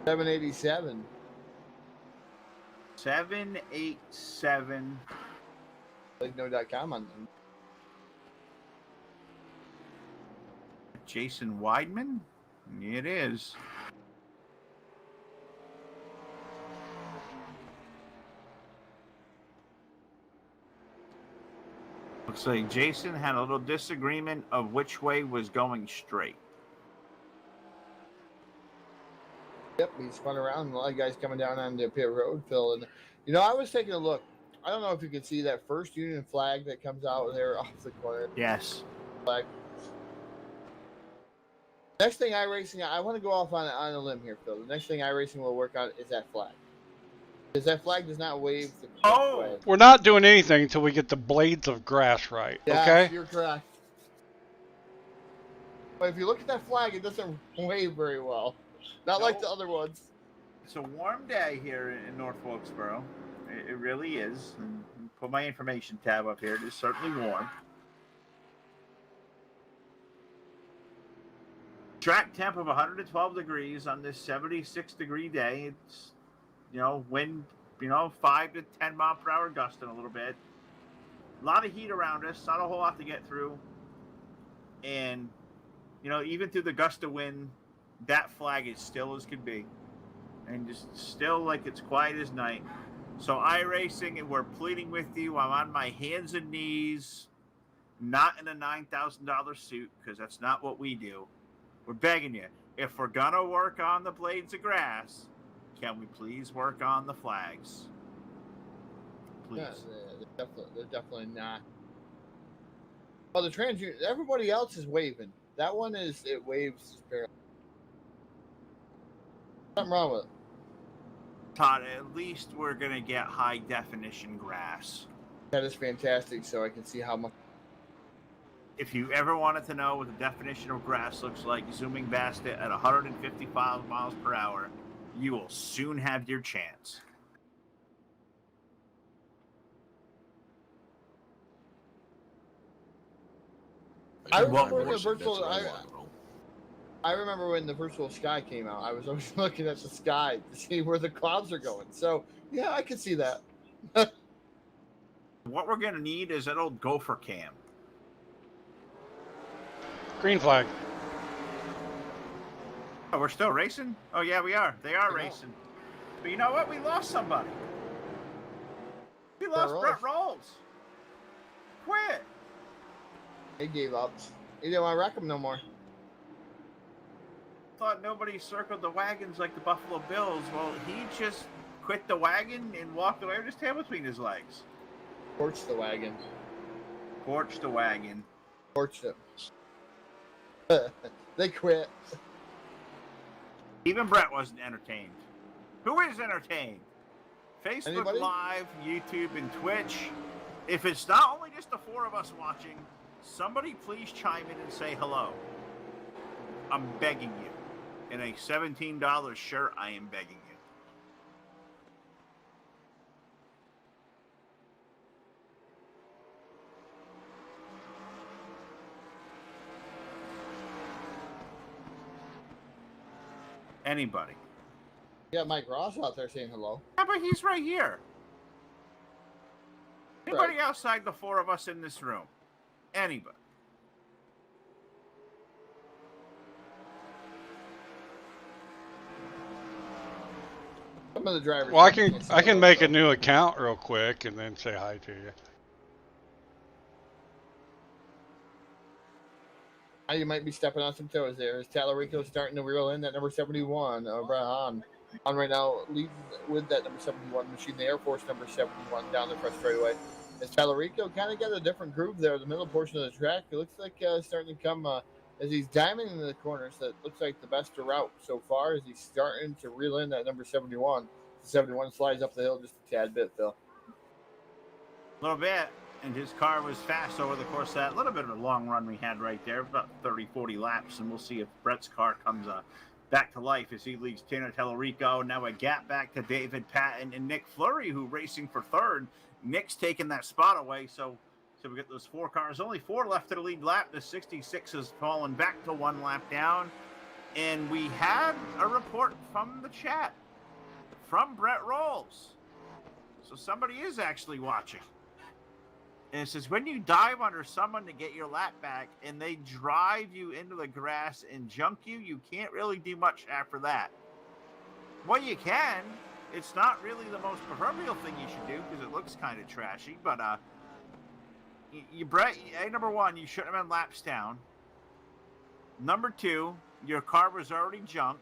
$787. 787. LakeNo.com on them. Jason Weidman? It is. Looks like Jason had a little disagreement of which way was going straight. Yep, he spun around. A lot of guys coming down on the pit road, Phil. And, you know, I was taking a look. I don't know if you can see that first Union flag that comes out there off the corner. Yes. Flag. Next thing iRacing, I want to go off on a limb here, Phil. The next thing iRacing will work on is that flag. Because that flag does not wave the correct way. We're not doing anything until we get the blades of grass right, Yes, okay? you're correct. But if you look at that flag, it doesn't wave very well. Not like the other ones. It's a warm day here in North Wilkesboro. It really is. And put my information tab up here. It is certainly warm. Track temp of 112 degrees on this 76-degree day. It's, wind, 5 to 10 mile per hour gusting a little bit. A lot of heat around us. Not a whole lot to get through. And, even through the gust of wind, that flag is still as could be. And just still like it's quiet as night. So iRacing, and we're pleading with you. I'm on my hands and knees, not in a $9,000 suit, because that's not what we do. We're begging you. If we're going to work on the blades of grass, can we please work on the flags? Please. Yeah, they're definitely not. Well, the TransUnion, everybody else is waving. That one it waves. Something wrong with it. Todd, at least we're going to get high definition grass. That is fantastic, so I can see how much. If you ever wanted to know what the definition of grass looks like, zooming past it at 155 miles per hour, you will soon have your chance. I remember when the virtual sky came out. I was always looking at the sky to see where the clouds are going. So, yeah, I could see that. What we're going to need is an old gopher cam. Green flag. Oh, we're still racing? Oh, yeah, we are. They are racing. But you know what? We lost somebody. We lost Brett Rolls. Quit. He gave up. He didn't want to wreck him no more. Thought nobody circled the wagons like the Buffalo Bills. Well, he just quit the wagon and walked away with his tail between his legs. Torched the wagon. Torched the wagon. Torched it. They quit. Even Brett wasn't entertained. Who is entertained? Facebook Anybody? Live, YouTube, and Twitch. If it's not only just the 4 of us watching, Somebody please chime in and say hello. I'm begging you. In a $17 shirt, I am begging you. Anybody. You got Mike Ross out there saying hello. Yeah, but he's right here. Anybody Right. outside the four of us in this room? Anybody. Some of the drivers. Well, I can't say can hello, make so. a new account real quick and then say hi to you. You might be stepping on some toes there. Is Tallarico starting to reel in that number 71? Brian on right now, leading with that number 71 machine, the Air Force number 71 down the front straightaway. As Tallarico kind of got a different groove there, the middle portion of the track. It looks like starting to come as he's diamond into the corners. That looks like the best route so far as he's starting to reel in that number 71. The 71 slides up the hill just a tad bit, Phil. A little bit. And his car was fast over the course of that little bit of a long run we had right there, about 30, 40 laps. And we'll see if Brett's car comes back to life as he leads Tanner Tellerico. Now a gap back to David Patton and Nick Fleury, who racing for third. Nick's taking that spot away. So we get those four cars. Only four left to the lead lap. The 66 has fallen back to one lap down. And we had a report from the chat from Brett Rolls. So somebody is actually watching. And it says, when you dive under someone to get your lap back and they drive you into the grass and junk you, you can't really do much after that. Well, you can. It's not really the most proverbial thing you should do because it looks kind of trashy. But, Brett, number one, you shouldn't have been laps down. Number two, your car was already junk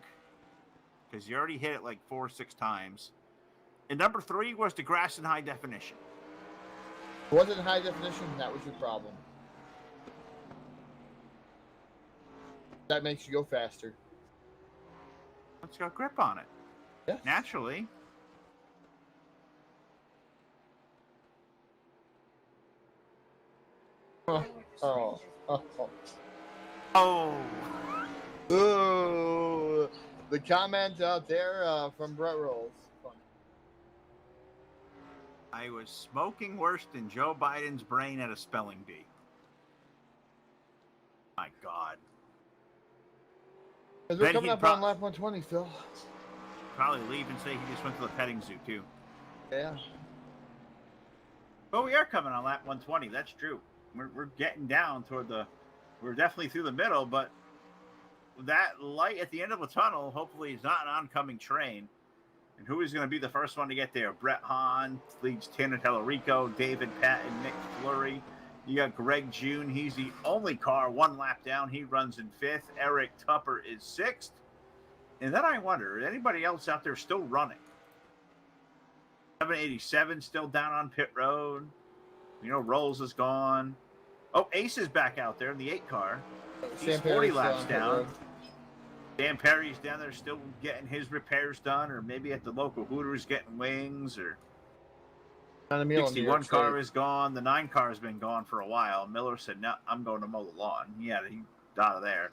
because you already hit it like 4 or 6 times. And number three was the grass in high definition. It wasn't high definition, that was your problem. That makes you go faster. Let's go grip on it. Yeah. Naturally. Oh. Ooh. The comment out there from Brett Rolls. Fun. I was smoking worse than Joe Biden's brain at a spelling bee. My God. As we're Bet coming he'd up on lap 120, Phil. Probably leave and say he just went to the petting zoo, too. Yeah. But we are coming on lap 120. That's true. We're getting down toward we're definitely through the middle, but that light at the end of the tunnel hopefully is not an oncoming train. And who is going to be the first one to get there? Brett Hahn leads Tanner Tellerico, David Patton, Nick Fleury. You got Greg June. He's the only car one lap down. He runs in 5th. Eric Tupper is 6th. And then I wonder, is anybody else out there still running? 787 still down on pit road. You know, Rolls is gone. Oh, Ace is back out there in the 8 car. He's 40 laps down. Dan Perry's down there still getting his repairs done, or maybe at the local Hooters getting wings, or 61 car is gone. The 9 car has been gone for a while. Miller said, no, I'm going to mow the lawn. Yeah, he's out of there.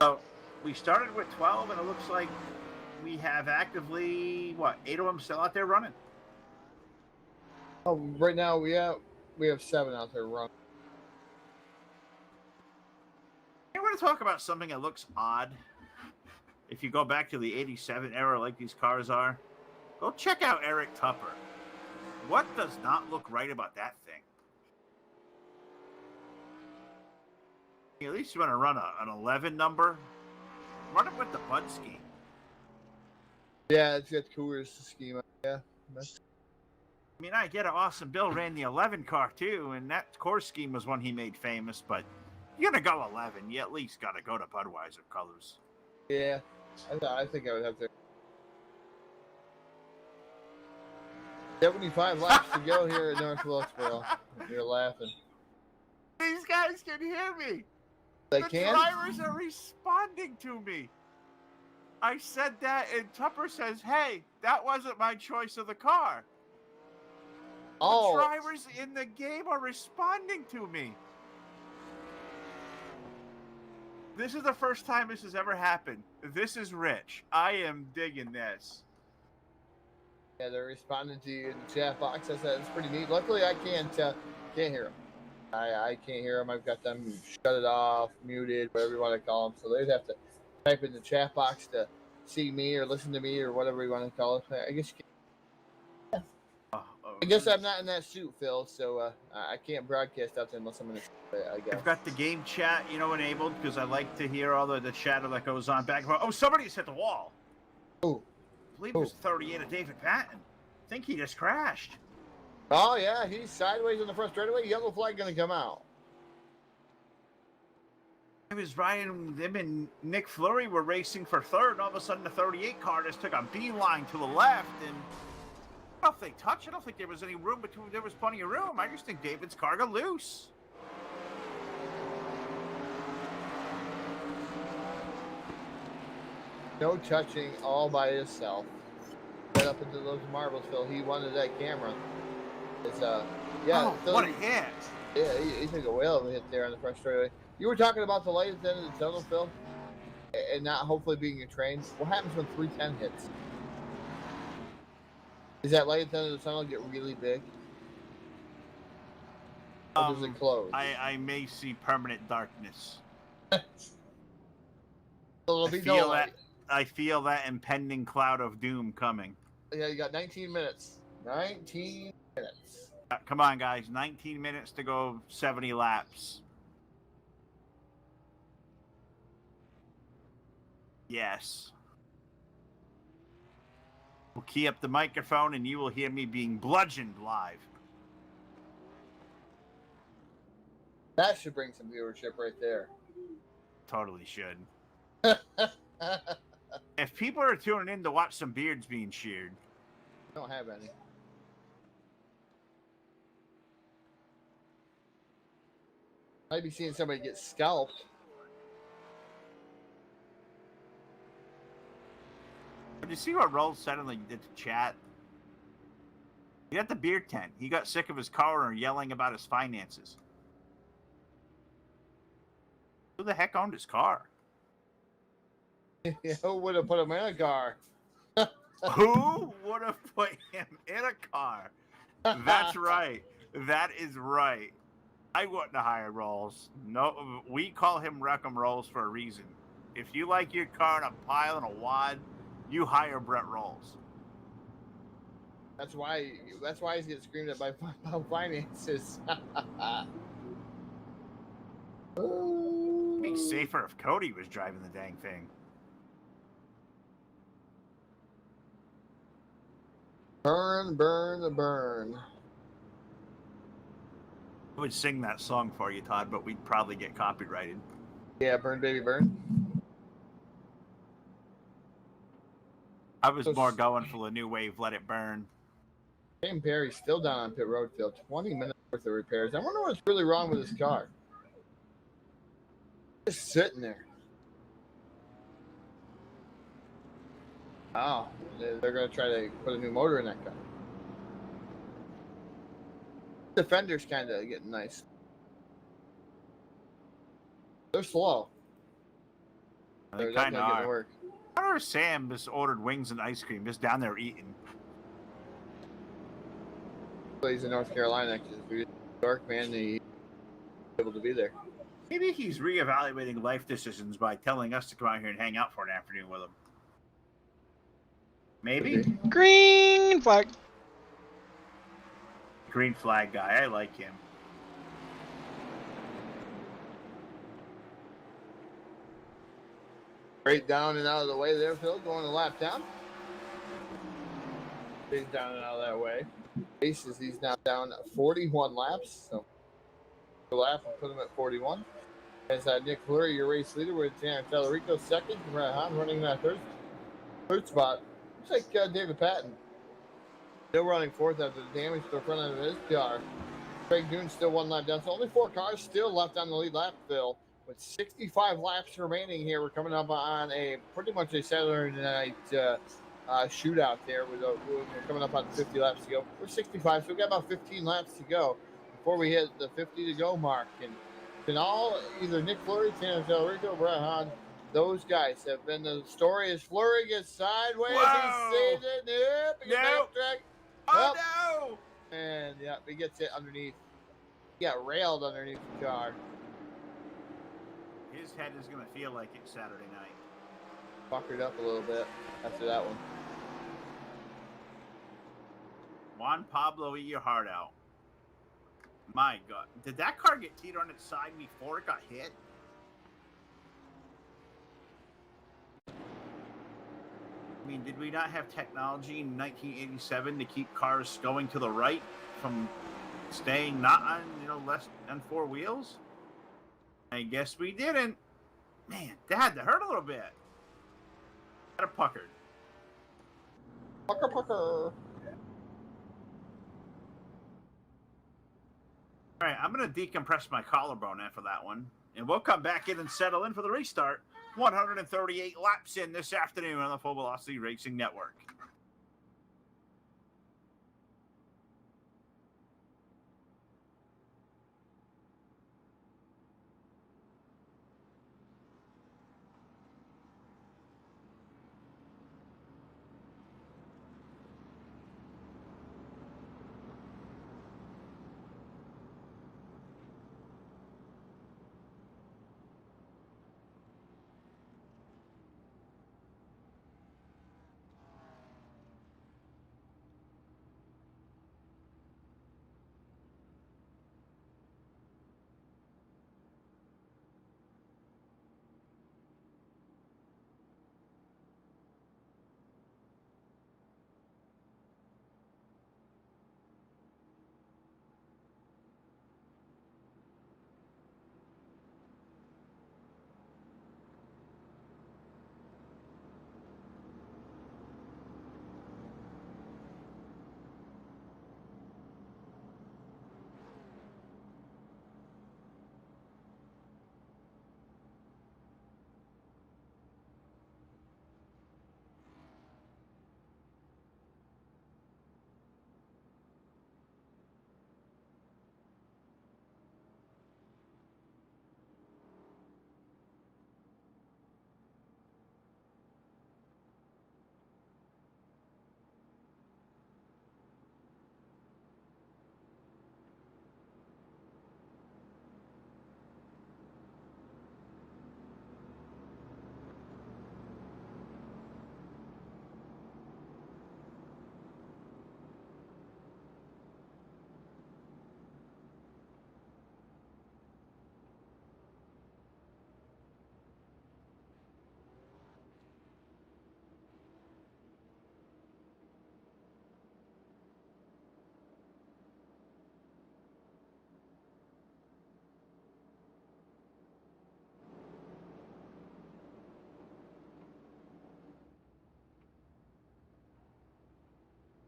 So we started with 12, and it looks like we have actively, 8 of them still out there running? Oh, right now we have 7 out there running. I want to talk about something that looks odd. If you go back to the 87 era like these cars are, go check out Eric Tupper. What does not look right about that thing? At least you want to run an 11 number. Run it with the Bud scheme. Yeah, it's got Coors schema. Yeah. I mean, I get it. Austin Bill ran the 11 car too, and that course scheme was one he made famous, but you're going to go 11. You at least got to go to Budweiser colors. Yeah, I think I would have to. 75 laps to go here at North Wilkesboro. You're laughing. These guys can hear me. They The can? drivers are responding to me. I said that, and Tupper says, hey, that wasn't my choice of the car. Oh. The drivers in the game are responding to me. This is the first time this has ever happened. This is rich. I am digging this. Yeah, they're responding to you in the chat box. I said it's pretty neat. Luckily, I can't hear them. I can't hear them. I've got them shut it off, muted, whatever you want to call them. So they'd have to type in the chat box to see me or listen to me or whatever you want to call it. I guess. I guess I'm not in that suit, Phil. So I can't broadcast out there unless I'm in a suit. I guess. I've got the game chat, enabled because I like to hear all the chatter that goes on back and forth. Oh, somebody's hit the wall. Oh. I believe it was 38 of David Patton. I think he just crashed. Oh, yeah, he's sideways on the front straightaway. Yellow flag going to come out. I was riding, them and Nick Fleury were racing for third, and all of a sudden the 38 car just took a beeline to the left, and I don't know if they touched. I don't think there was any room between. There was plenty of room. I just think David's car got loose. No touching, all by himself. Right up into those marbles, Phil. He wanted that camera. It's yeah. Oh, Phil, what a hit! Yeah, he took a whale of a hit there on the front straightaway. You were talking about the light at the end of the tunnel, Phil, and not hopefully being a train. What happens when 310 hits? Does that light at the end of the tunnel get really big? Or does it close? I may see permanent darkness. There'll be no light. I feel that impending cloud of doom coming. Yeah, you got 19 minutes. 19 minutes. Come on, guys. 19 minutes to go 70 laps. Yes. We'll key up the microphone and you will hear me being bludgeoned live. That should bring some viewership right there. Totally should. If people are tuning in to watch some beards being sheared. Don't have any. Might be seeing somebody get scalped. Did you see what Rolls said in the chat? He got the beer tent. He got sick of his car and yelling about his finances. Who the heck owned his car? Who would have put him in a car? Who would have put him in a car? That's right. That is right. I wouldn't have hired Rolls. No, we call him Wreckham Rolls for a reason. If you like your car in a pile and a wad, you hire Brett Rolls. That's why he's getting screamed at by finances. It'd be safer if Cody was driving the dang thing. Burn, burn, burn. I would sing that song for you, Todd, but we'd probably get copyrighted. Yeah, burn, baby, burn. I was more going for the new wave, let it burn. Shane Perry's still down on pit road, Phil. 20 minutes worth of repairs. I wonder what's really wrong with his car. Just sitting there. Oh, they're going to try to put a new motor in that car. The fender's kind of getting nice. They're slow. They kind of are. I wonder if Sam just ordered wings and ice cream, just down there eating. He's in North Carolina because if he's in New York, man, he's able to be there. Maybe he's reevaluating life decisions by telling us to come out here and hang out for an afternoon with him. Maybe? Green flag. Green flag guy. I like him. Straight down and out of the way there, Phil. Going a lap down. He's down and out of that way. Bases, he's now down 41 laps. So, a lap and put him at 41. As Nick Fleury, your race leader, with Tan Tellerico second. Rahan running that third spot. Looks like David Patton still running fourth after the damage to the front end of his car. Craig Dune still one lap down. So only 4 cars still left on the lead lap, Phil. With 65 laps remaining here, we're coming up on a pretty much a Saturday night shootout there. We're coming up on 50 laps to go. We're 65, so we've got about 15 laps to go before we hit the 50 to go mark. And all either Nick Fleury, Tanner Tellerico, Brett Hahn, those guys have been the story. As Fleury gets sideways, Whoa! he saves it. Yep, he gets Nope. backtrack. Oh, Yep. no! And yeah, he gets it underneath. He got railed underneath the car. His head is going to feel like it's Saturday night. Fuckered up a little bit after that one. Juan Pablo, eat your heart out. My God. Did that car get teetered on its side before it got hit? I mean, did we not have technology in 1987 to keep cars going to the right from staying not on, less than four wheels? I guess we didn't. Man, that had to hurt a little bit. Got a puckered. Pucker. All right, I'm going to decompress my collarbone after that one, and we'll come back in and settle in for the restart. 138 laps in this afternoon on the Full Velocity Racing Network.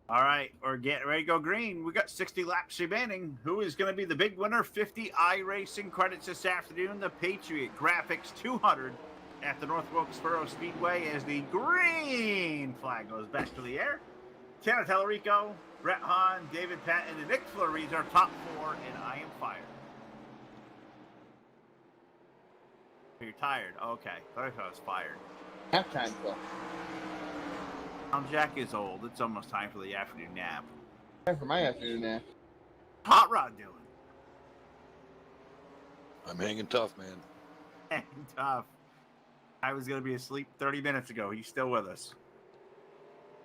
All right, we're getting ready to go green. We got 60 laps remaining. Who is going to be the big winner? 50 iRacing credits this afternoon. The Patriot Graphics 200 at the North Wilkesboro Speedway as the green flag goes back to the air. Tanner Tellerico, Brett Hahn, David Patton, and Nick Fleury are top four, and I am fired. You're tired. Okay, I thought I was fired. Halftime club. Jack is old. It's almost time for the afternoon nap. Time for my afternoon nap. Hot Rod doing? I'm hanging tough, man. Hanging tough. I was going to be asleep 30 minutes ago. He's still with us.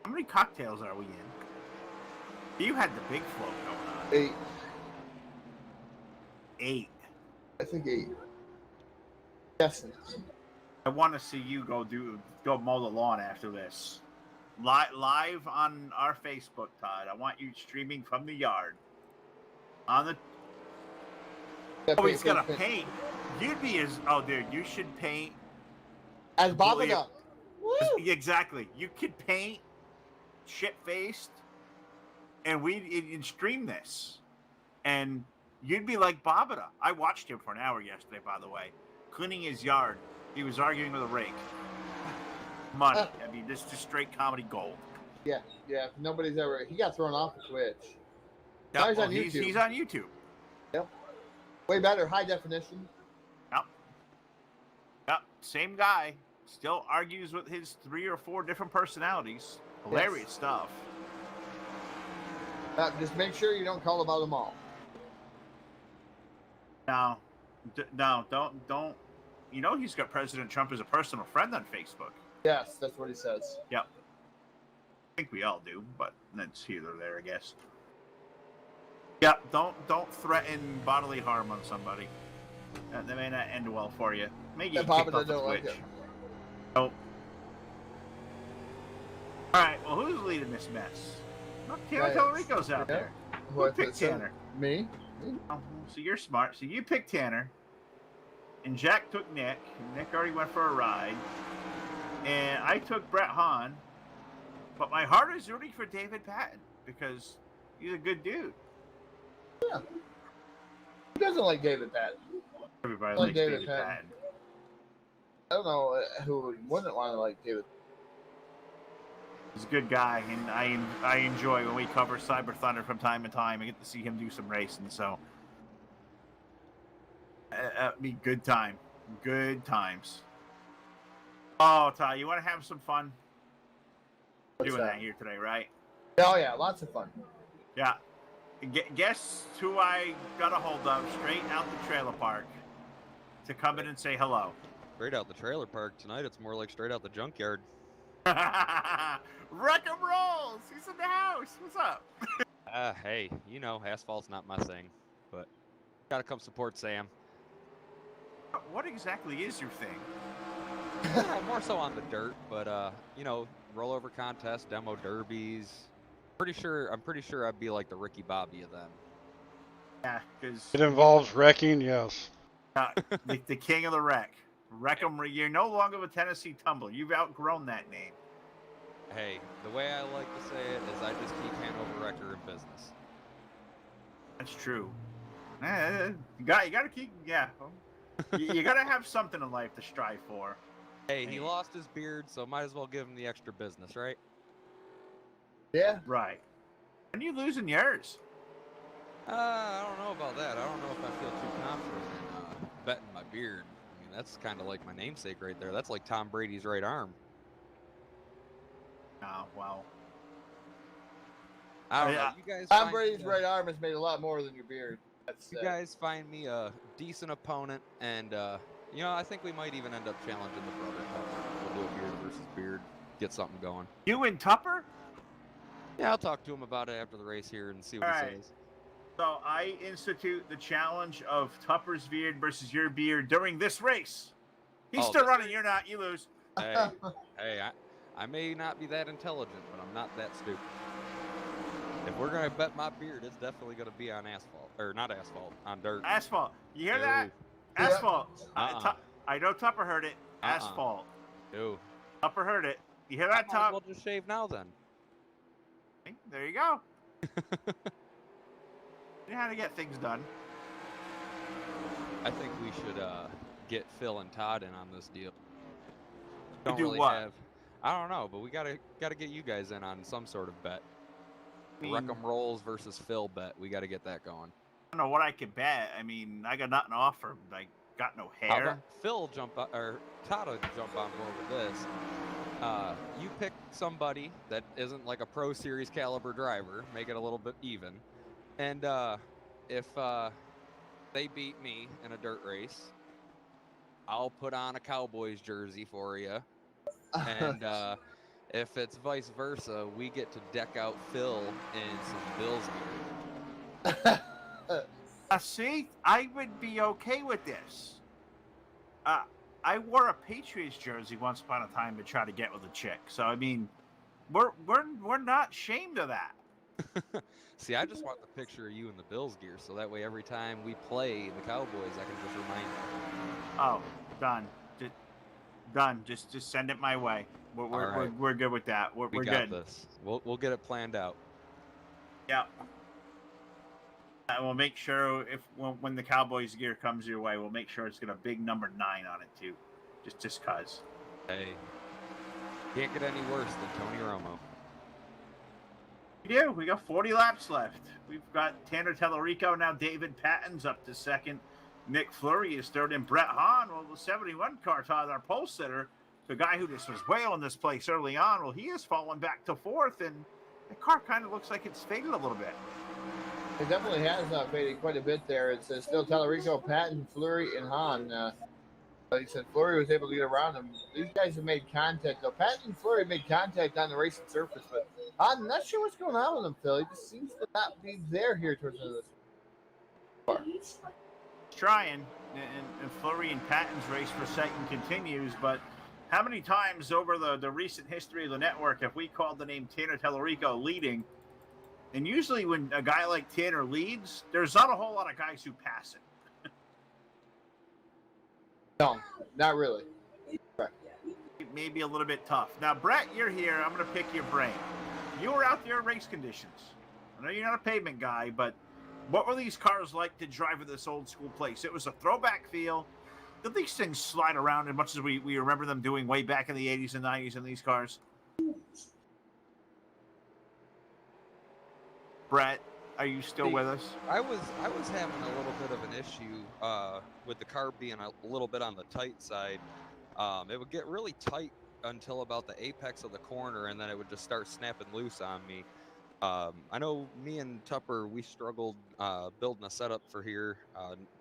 How many cocktails are we in? You had the big float going on. 8. 8. I think 8. Yes. I want to see you go mow the lawn after this. Live on our Facebook, Todd. I want you streaming from the yard. On the. Oh, he's gonna paint. You'd be as. Oh, dude, you should paint. As Baba Duck. Exactly. You could paint shit-faced, and we'd stream this, and you'd be like Babada. I watched him for an hour yesterday, by the way, cleaning his yard. He was arguing with a rake. money. I mean, this is just straight comedy gold. Yeah. If nobody's ever. He got thrown off of Twitch. Yeah, Now he's well, on YouTube. he's on YouTube. Yep. Way better, high definition. Yep. Same guy. Still argues with his 3 or 4 different personalities. Hilarious stuff. Just make sure you don't call about them all. No, don't. You know he's got President Trump as a personal friend on Facebook. Yes, that's what he says. Yep. I think we all do, but that's here or there, I guess. Yep. Don't threaten bodily harm on somebody. That may not end well for you. Maybe you kicked off the don't like Twitch. it. Nope. All right. Well, who's leading this mess? Well, Tanner Tellerico's out there. Who picked Tanner? Me. Oh, so you're smart. So you picked Tanner, and Jack took Nick. And Nick already went for a ride, and I took Brett Hahn. But my heart is rooting for David Patton because he's a good dude. Yeah. Who doesn't like David Patton? Everybody like likes David David Patton. Patton. I don't know who wouldn't want to like David. He's a good guy, and I enjoy when we cover Cyber Thunder from time to time. I get to see him do some racing, so that'd be good time. Good times. Oh, Ty, you want to have some fun? What's Doing that here today, right? Oh yeah, lots of fun. Yeah. Guess who I got a hold of straight out the trailer park to come in and say hello. Straight out the trailer park tonight. It's more like straight out the junkyard. Wreck 'em rolls. He's in the house. What's up? Hey, you know, asphalt's not my thing, but gotta come support Sam. What exactly is your thing? More so on the dirt, but you know, rollover contest, demo derbies. I'm pretty sure I'd be like the Ricky Bobby of them. Yeah, because It involves wrecking, yes. the king of the wreck. Wreck 'em. You're no longer with Tennessee Tumble. You've outgrown that name. Hey, the way I like to say it is I just keep Hanover Wrecker in business. That's true. You got to keep, yeah. You got to have something in life to strive for. Hey, he lost his beard, so might as well give him the extra business, right? Yeah. Right. When are you losing yours? I don't know about that. I don't know if I feel too confident in betting my beard. I mean, that's kind of like my namesake right there. That's like Tom Brady's right arm. Oh, well. I don't know. You guys Tom Brady's right arm has made a lot more than your beard. You guys find me a decent opponent, and you know, I think we might even end up challenging the brother. We'll do a beard versus beard, get something going. You and Tupper? Yeah, I'll talk to him about it after the race here and see what he says. So I institute the challenge of Tupper's beard versus your beard during this race. He's still running. You're not. You lose. Hey, I may not be that intelligent, but I'm not that stupid. If we're gonna bet my beard, it's definitely gonna be on asphalt, or not asphalt, on dirt. Asphalt. You hear Ew. that? Asphalt. I know Tupper heard it. Asphalt. Ew. Tupper heard it. You hear that, Tup? We'll just shave now then. There you go. You know how to get things done. I think we should get Phil and Todd in on this deal. To do what? I don't know, but we gotta get you guys in on some sort of bet. Wreck 'em rolls versus Phil bet. We gotta get that going. I don't know what I could bet. I mean, I got nothing to offer. I got no How hair. about Phil or Todd will jump on board with this. You pick somebody that isn't like a Pro Series caliber driver, make it a little bit even, and if they beat me in a dirt race, I'll put on a Cowboys jersey for you, and if it's vice versa, we get to deck out Phil in some Bills gear. See, I would be okay with this. I wore a Patriots jersey once upon a time to try to get with a chick. So I mean, we're not ashamed of that. See, I just want the picture of you in the Bills gear, so that way every time we play the Cowboys, I can just remind you. Oh, done. Done. Just send it my way. We're good with that. We're We got good. this. We'll get it planned out. Yeah. And we'll make sure when the Cowboys gear comes your way, we'll make sure it's got a big number 9 on it too, just cause. Hey, Can't get any worse than Tony Romo. We do. We got 40 laps left. We've got Tanner Tellerico, now David Patton's up to second. Nick Fleury is third, and Brett Hahn, well, the 71 car, Todd, our pole sitter, the guy who just was wailing this place early on, well, he has fallen back to fourth, and the car kind of looks like it's faded a little bit. It definitely has faded quite a bit there. It's still Tellerico, Patton, Fleury, and Hahn. Like I said, Fleury was able to get around them. These guys have made contact, though. Patton and Fleury made contact on the racing surface, but I'm not sure what's going on with him, Phil. He just seems to not be there here towards the end of this. He's trying, and Fleury and Patton's race for second continues, but how many times over the recent history of the network have we called the name Tanner Tellerico leading? And usually when a guy like Tanner leads, there's not a whole lot of guys who pass it. No, not really. Maybe a little bit tough. Now, Brett, you're here. I'm going to pick your brain. You were out there in race conditions. I know you're not a pavement guy, but what were these cars like to drive at this old school place? It was a throwback feel. Did these things slide around as much as we remember them doing way back in the 80s and 90s in these cars? Brett, are you still with us? I was having a little bit of an issue with the car being a little bit on the tight side. It would get really tight until about the apex of the corner, and then it would just start snapping loose on me. I know me and Tupper, we struggled building a setup for here.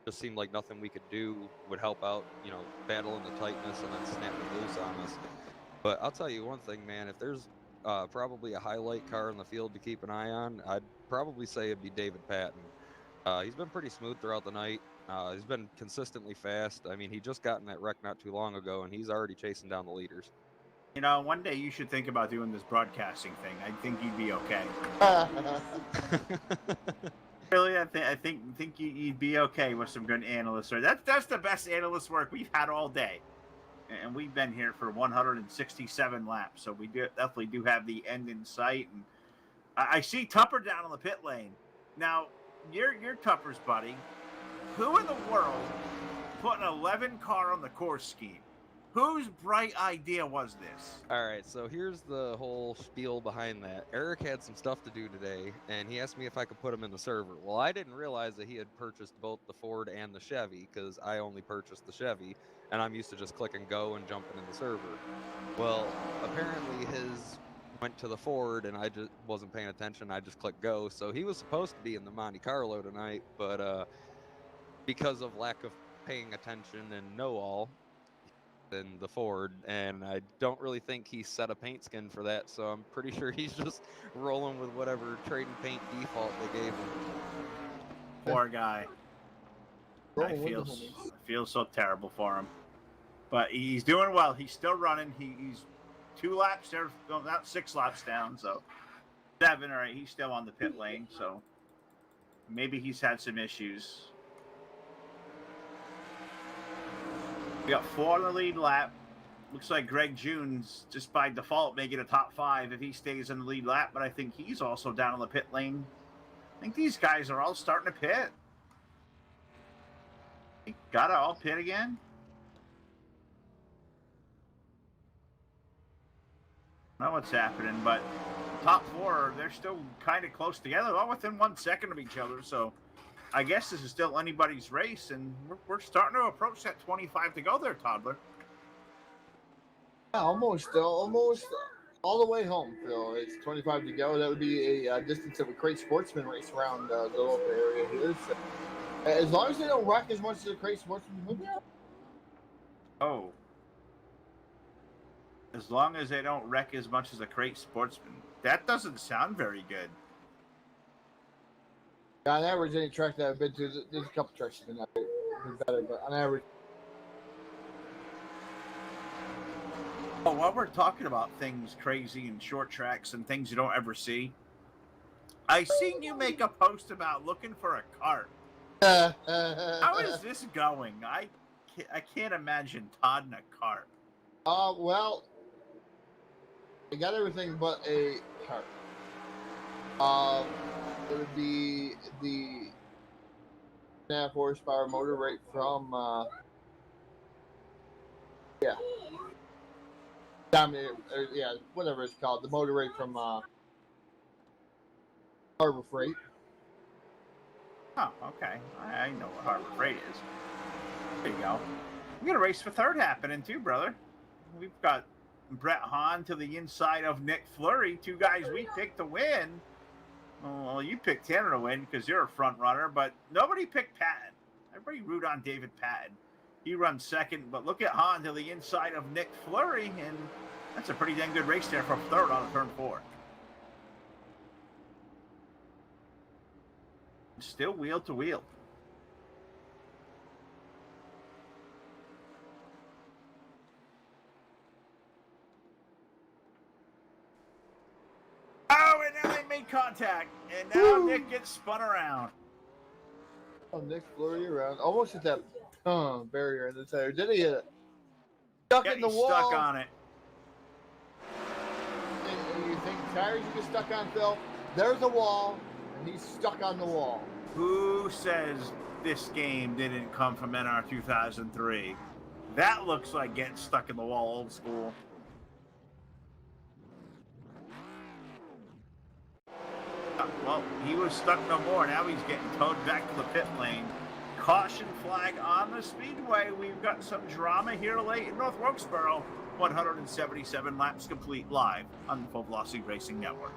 Just seemed like nothing we could do would help out, you know, battling the tightness and then snapping loose on us. But I'll tell you one thing, man, if there's probably a highlight car in the field to keep an eye on, I'd probably say it'd be David Patton. He's been pretty smooth throughout the night. He's been consistently fast. I mean, he just got in that wreck not too long ago, and he's already chasing down the leaders. You know, one day you should think about doing this broadcasting thing. I think you'd be okay. Really, I think you'd be okay with some good analysts. That's the best analyst work we've had all day, and we've been here for 167 laps, so we definitely do have the end in sight. And I see Tupper down on the pit lane. Now, you're Tupper's buddy. Who in the world put an 11 car on the course scheme? Whose bright idea was this? All right, so here's the whole spiel behind that. Eric had some stuff to do today, and he asked me if I could put him in the server. Well, I didn't realize that he had purchased both the Ford and the Chevy, because I only purchased the Chevy, and I'm used to just clicking go and jumping in the server. Well, apparently his went to the Ford, and I just wasn't paying attention. I just clicked go, so he was supposed to be in the Monte Carlo tonight, but because of lack of paying attention and know-all, in the Ford, and I don't really think he set a paint skin for that, so I'm pretty sure he's just rolling with whatever trading paint default they gave him. Poor guy. I feel so terrible for him. But he's doing well. He's still running. He's 2 laps there, well, not 6 laps down, so 7 or 8. He's still on the pit lane, so maybe he's had some issues. We got 4 on the lead lap. Looks like Greg June's just by default making a top 5 if he stays in the lead lap, but I think he's also down on the pit lane. I think these guys are all starting to pit. Gotta all pit again? I don't know what's happening, but top 4, they're still kind of close together, all within 1 second of each other, so I guess this is still anybody's race, and we're starting to approach that 25 to go there, Toddler. Yeah, almost all the way home, Phil. It's 25 to go. That would be a distance of a Crate Sportsman race around the local area here. So, as long as they don't wreck as much as a Crate Sportsman would. Oh. As long as they don't wreck as much as a Crate Sportsman. That doesn't sound very good. On average, any track that I've been to, there's a couple tracks that have been better, but on average. Oh, while we're talking about things crazy and short tracks and things you don't ever see, I seen you make a post about looking for a cart. How is this going? I can't imagine Todd in a cart. Well, I got everything but a cart. It would be the 2.5 horsepower motor right from, yeah. Yeah, whatever it's called, the motor rate from Harbor Freight. Oh, okay. I know what Harbor Freight is. There you go. We got a race for third happening too, brother. We've got Brett Hahn to the inside of Nick Fleury, two guys we picked to win. Well, you picked Tanner to win because you're a front runner, but nobody picked Patton. Everybody root on David Patton. He runs second, but look at Hahn to the inside of Nick Fleury, and that's a pretty dang good race there for third on turn 4. Still wheel to wheel. Oh, and now they made contact, and now Nick gets spun around. Oh, Nick Fleury around. Almost hit that barrier in the tire. Did he hit it? Stuck in the wall. Stuck on it. And you think tires you get stuck on, Phil? There's a wall, and he's stuck on the wall. Who says this game didn't come from NR 2003? That looks like getting stuck in the wall old school. Well, he was stuck no more. Now he's getting towed back to the pit lane. Caution flag on the speedway. We've got some drama here late in North Wilkesboro. 177 laps complete live on the Full Velocity Racing Network.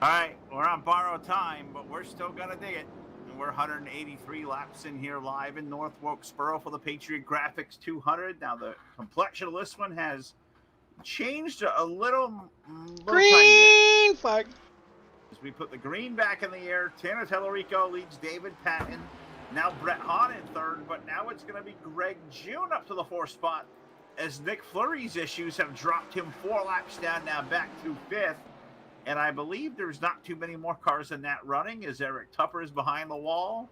All right, we're on borrowed time, but we're still going to dig it. And we're 183 laps in here live in North Wilkesboro for the Patriot Graphics 200. Now, the complexion of this one has changed a little Green flag. As we put the green back in the air, Tanner Tellerico leads David Patton. Now Brett Hahn in third, but now it's going to be Greg June up to the 4th spot as Nick Fleury's issues have dropped him 4 laps down, now back to 5th. And I believe there's not too many more cars than that running as Eric Tupper is behind the wall.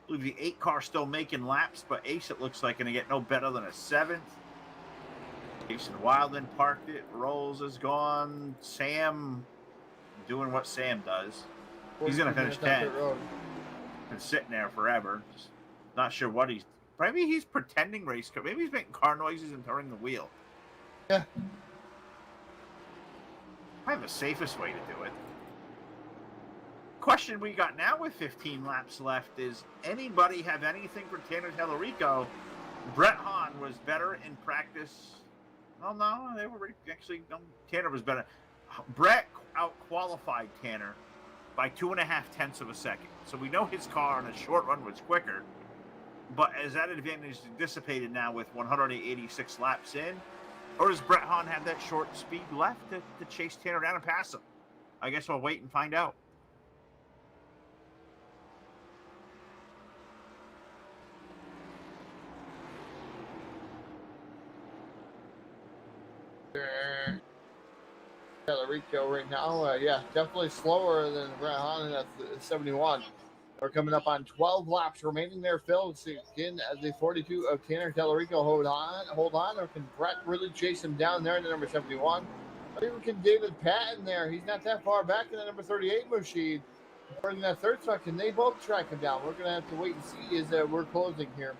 I believe the 8 car still making laps, but Ace, it looks like, going to get no better than a 7th. Jason Wildland parked it. Rolls is gone. Sam doing what Sam does. He's going to finish 10th. Been sitting there forever. Just not sure what he's... Maybe he's pretending race car. Maybe he's making car noises and turning the wheel. Yeah. Probably the safest way to do it. Question we got now with 15 laps left is, anybody have anything for Tanner Tellerico? Brett Hahn was better in practice. Oh, no, they were actually... No, Tanner was better. Brett out-qualified Tanner by 2.5 tenths of a second. So we know his car on a short run was quicker. But as that advantage dissipated now with 186 laps in, or does Brett Hahn have that short speed left to chase Tanner down and pass him? I guess we'll wait and find out. Tellerico right now, yeah, definitely slower than Brett Hahn at 71. We're coming up on 12 laps remaining there, Phil. Again, the 42 of Tanner Tellerico hold on, or can Brett really chase him down there in the number 71? Or even can David Patton there? He's not that far back in the number 38 machine. Or in that third spot, can they both track him down? We're going to have to wait and see as we're closing here.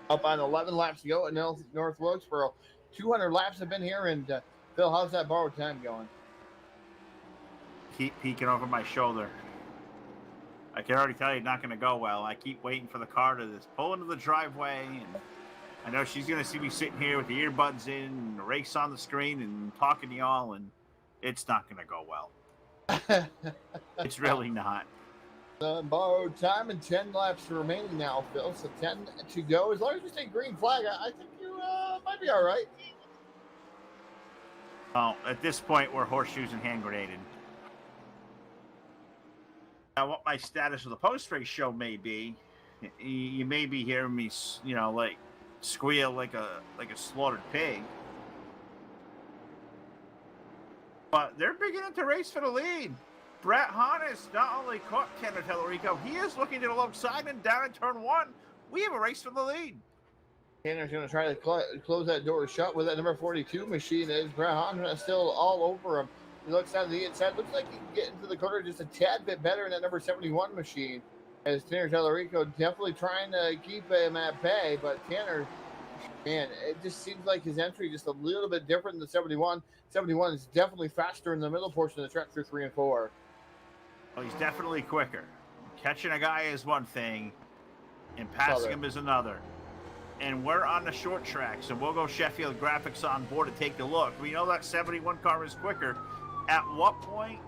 Up on 11 laps to go at North Wilkesboro. 200 laps have been here, and Phil, how's that borrowed time going? Keep peeking over my shoulder. I can already tell you it's not going to go well. I keep waiting for the car to just pull into the driveway, and I know she's going to see me sitting here with the earbuds in and the race on the screen and talking to y'all, and it's not going to go well. It's really not. Borrowed time and 10 laps remaining now, Phil. So 10 to go. As long as you stay green flag, I think you might be all right. Well, at this point, we're horseshoes and hand grenaded. Now, what my status of the post-race show may be, you may be hearing me, like squeal like a slaughtered pig. But they're beginning to race for the lead. Brett Hahn has not only caught Tanner Tellerico, he is looking to the low side and down in turn 1. We have a race for the lead. Tanner's going to try to close that door shut with that number 42 machine. As Brett Hahn is still all over him. He looks down to the inside. Looks like he can get into the corner just a tad bit better in that number 71 machine. As Tanner Tellerico definitely trying to keep him at bay. But Tanner, man, it just seems like his entry just a little bit different than the 71. 71 is definitely faster in the middle portion of the track through 3 and 4. Well, he's definitely quicker. Catching a guy is one thing, and passing him is another. And we're on the short track, so we'll go Sheffield Graphics on board to take a look. We know that 71 car is quicker. At what point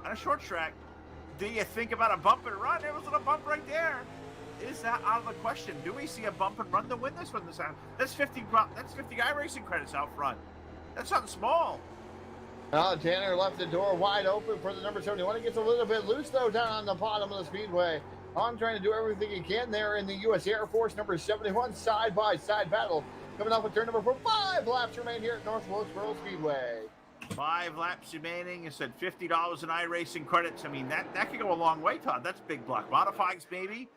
on a short track do you think about a bump and run? There was a bump right there. Is that out of the question? Do we see a bump and run to win this one this time? That's 50 iRacing credits out front. That's not small. Tanner left the door wide open for the number 71. It gets a little bit loose, though, down on the bottom of the speedway. Hahn trying to do everything he can there in the U.S. Air Force number 71 side-by-side battle. Coming off with turn number 4. 5 laps remain here at North Wilkesboro Speedway. 5 laps remaining. You said $50 in iRacing credits. I mean, that could go a long way, Todd. That's big block modifieds, maybe.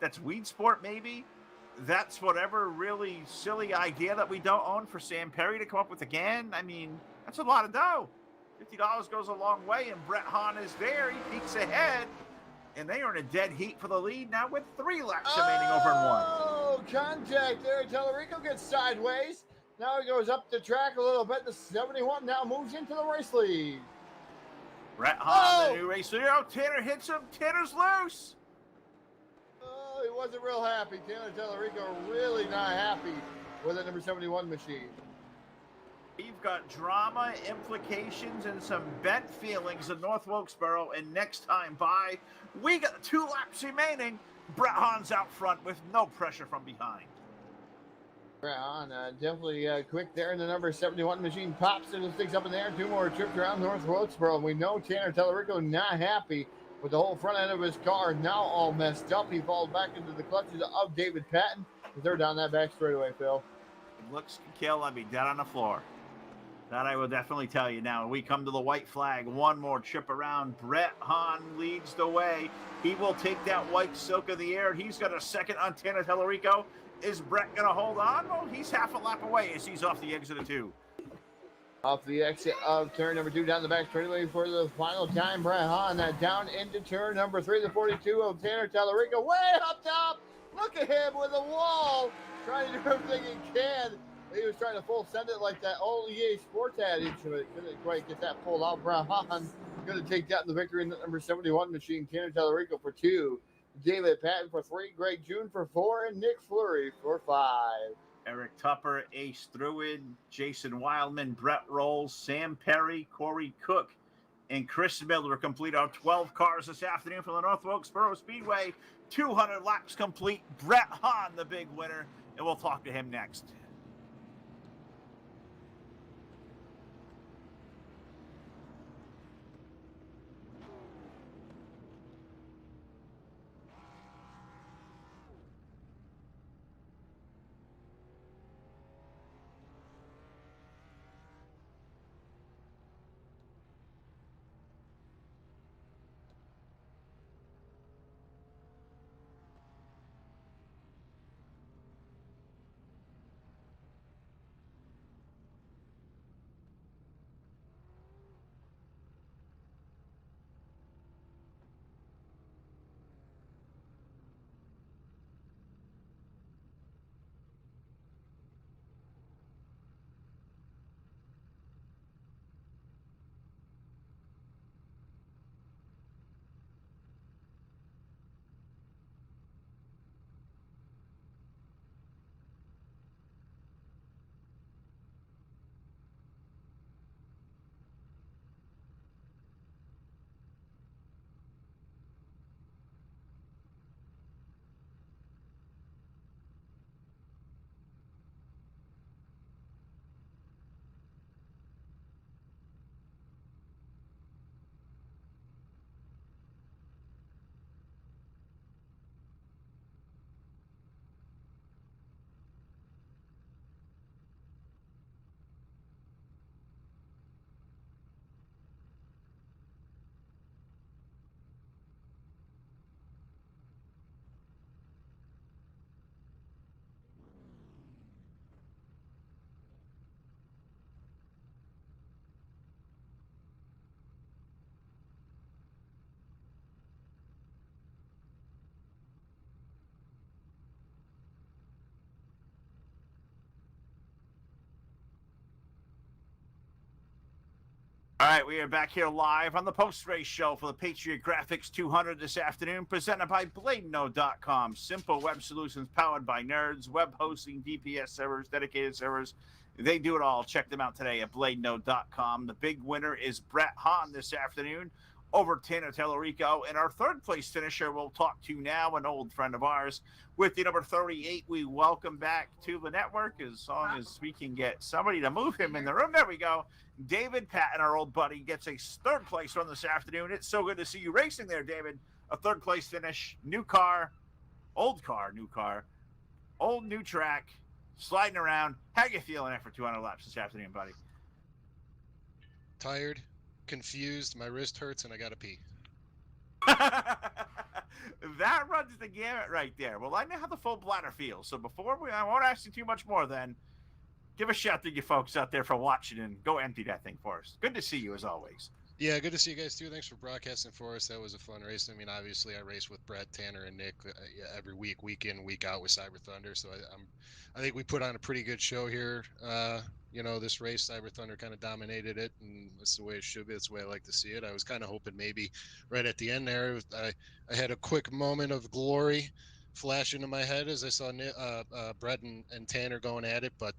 That's Weed Sport, maybe. That's whatever really silly idea that we don't own for Sam Perry to come up with again. I mean, that's a lot of dough. $50 goes a long way, and Brett Hahn is there. He peeks ahead, and they are in a dead heat for the lead now with 3 laps remaining over in 1. Oh, contact there. Tellerico gets sideways. Now he goes up the track a little bit. The 71 now moves into the race lead. Brett Hahn, the new race leader. Oh, Tanner hits him. Tanner's loose. Oh, he wasn't real happy. Tanner Tellerico really not happy with the number 71 machine. We've got drama, implications, and some bent feelings in North Wilkesboro. And next time by, we got 2 laps remaining. Brett Hahn's out front with no pressure from behind. Brett Hahn definitely quick there in the number 71 machine. Pops and sticks up in there. 2 more trips around North Wilkesboro. And we know Tanner Tellerico not happy with the whole front end of his car now all messed up. He falls back into the clutches of David Patton. They're down that back straightaway, Phil. It looks kill. I'd be dead on the floor. That I will definitely tell you. Now we come to the white flag. 1 more trip around. Brett Hahn leads the way. He will take that white silk of the air. He's got a second on Tanner Tellerico. Is Brett going to hold on? Well, he's half a lap away as he's off the exit of 2. Off the exit of turn number 2 down the back straightaway for the final time. Brett Hahn down into turn number 3, the 42 of Tanner Tallarico. Way up top. Look at him with a wall. Trying to do everything he can. He was trying to full send it like that old EA Sports had into it. Couldn't quite get that pulled out. Brett Hahn going to take down the victory in the number 71 machine. Tanner Tallarico for 2. David Patton for 3. Greg June for 4. And Nick Fleury for 5. Eric Tupper, Ace Druid, Jason Wildman, Brett Rolls, Sam Perry, Corey Cook, and Chris Miller complete our 12 cars this afternoon from the North Wilkesboro Speedway. 200 laps complete. Brett Hahn, the big winner, and we'll talk to him next. All right, we are back here live on the post-race show for the Patriot Graphics 200 this afternoon, presented by BladeNode.com. Simple web solutions powered by nerds, web hosting, DPS servers, dedicated servers. They do it all. Check them out today at BladeNode.com. The big winner is Brett Hahn this afternoon over Tanner Tallarico. And our third place finisher we'll talk to now, an old friend of ours. With the number 38, we welcome back to the network as long as we can get somebody to move him in the room. There we go. David Patton, our old buddy, gets a third place run this afternoon. It's so good to see you racing there, David. A third place finish, new car, old new track, sliding around. How you feeling after 200 laps this afternoon, buddy? Tired, confused, my wrist hurts, and I gotta pee. That runs the gamut right there. Well, I know how the full bladder feels, so I won't ask you too much more then. Give a shout to you folks out there for watching, and go empty that thing for us. Good to see you as always. Yeah, good to see you guys too. Thanks for broadcasting for us. That was a fun race. I mean, obviously, I race with Brett, Tanner, and Nick every week in, week out with Cyber Thunder. So I think we put on a pretty good show here. This race, Cyber Thunder kind of dominated it, and that's the way it should be. That's the way I like to see it. I was kind of hoping maybe right at the end there, I had a quick moment of glory flash into my head as I saw Brett and Tanner going at it. But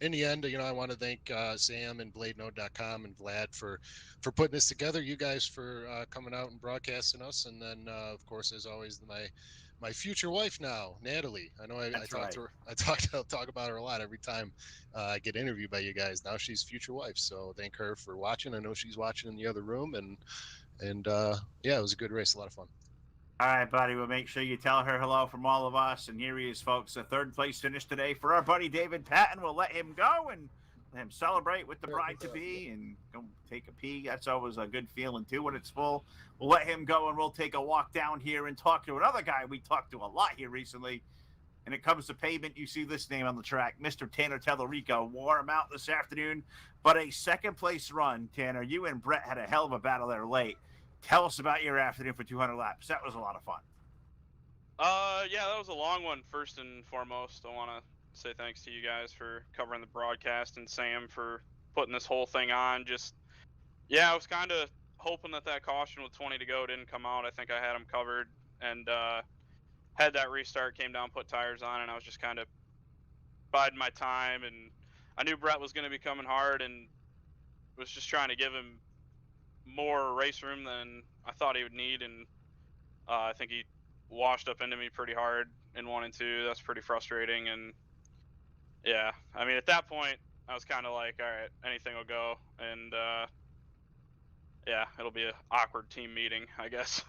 in the end, I want to thank Sam and BladeNode.com and Vlad for putting this together. You guys for coming out and broadcasting us, and then of course, as always, my future wife now, Natalie. I know I talk to her. I talk about her a lot every time I get interviewed by you guys. Now she's future wife, so thank her for watching. I know she's watching in the other room, and yeah, it was a good race, a lot of fun. All right, buddy. We'll make sure you tell her hello from all of us. And here he is, folks. A third place finish today for our buddy David Patton. We'll let him go and let him celebrate with the bride-to-be and go take a pee. That's always a good feeling, too, when it's full. We'll let him go, and we'll take a walk down here and talk to another guy we talked to a lot here recently, and it comes to pavement, you see this name on the track, Mr. Tanner Tellerico wore him out this afternoon, but a second-place run. Tanner, you and Brett had a hell of a battle there late. Tell us about your afternoon for 200 laps. That was a lot of fun. Yeah, that was a long one. First and foremost, I want to say thanks to you guys for covering the broadcast and Sam for putting this whole thing on. I was kind of hoping that caution with 20 to go didn't come out. I think I had them covered, and had that restart, came down, put tires on, and I was just kind of biding my time. And I knew Brett was going to be coming hard, and was just trying to give him more race room than I thought he would need. And I think he washed up into me pretty hard in 1 and 2. That's pretty frustrating. And yeah, I mean, at that point, I was kind of like, all right, anything will go. And yeah, it'll be an awkward team meeting, I guess,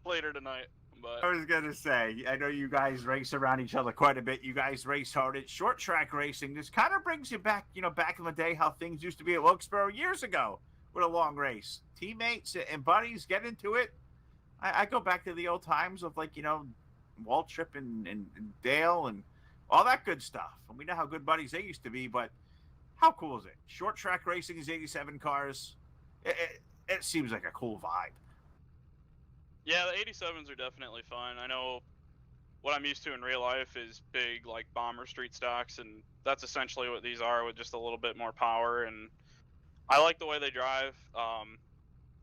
later tonight. But I was going to say, I know you guys race around each other quite a bit. You guys race hard at short track racing. This kind of brings you back, back in the day, how things used to be at Wilkesboro years ago with a long race. Teammates and buddies get into it. I go back to the old times of, like, Waltrip and Dale and all that good stuff. And we know how good buddies they used to be, but how cool is it? Short track racing is 87 cars. It seems like a cool vibe. yeah, the 87s are definitely fun. I know what I'm used to in real life is big, like, bomber street stocks, and that's essentially what these are, with just a little bit more power. And I like the way they drive.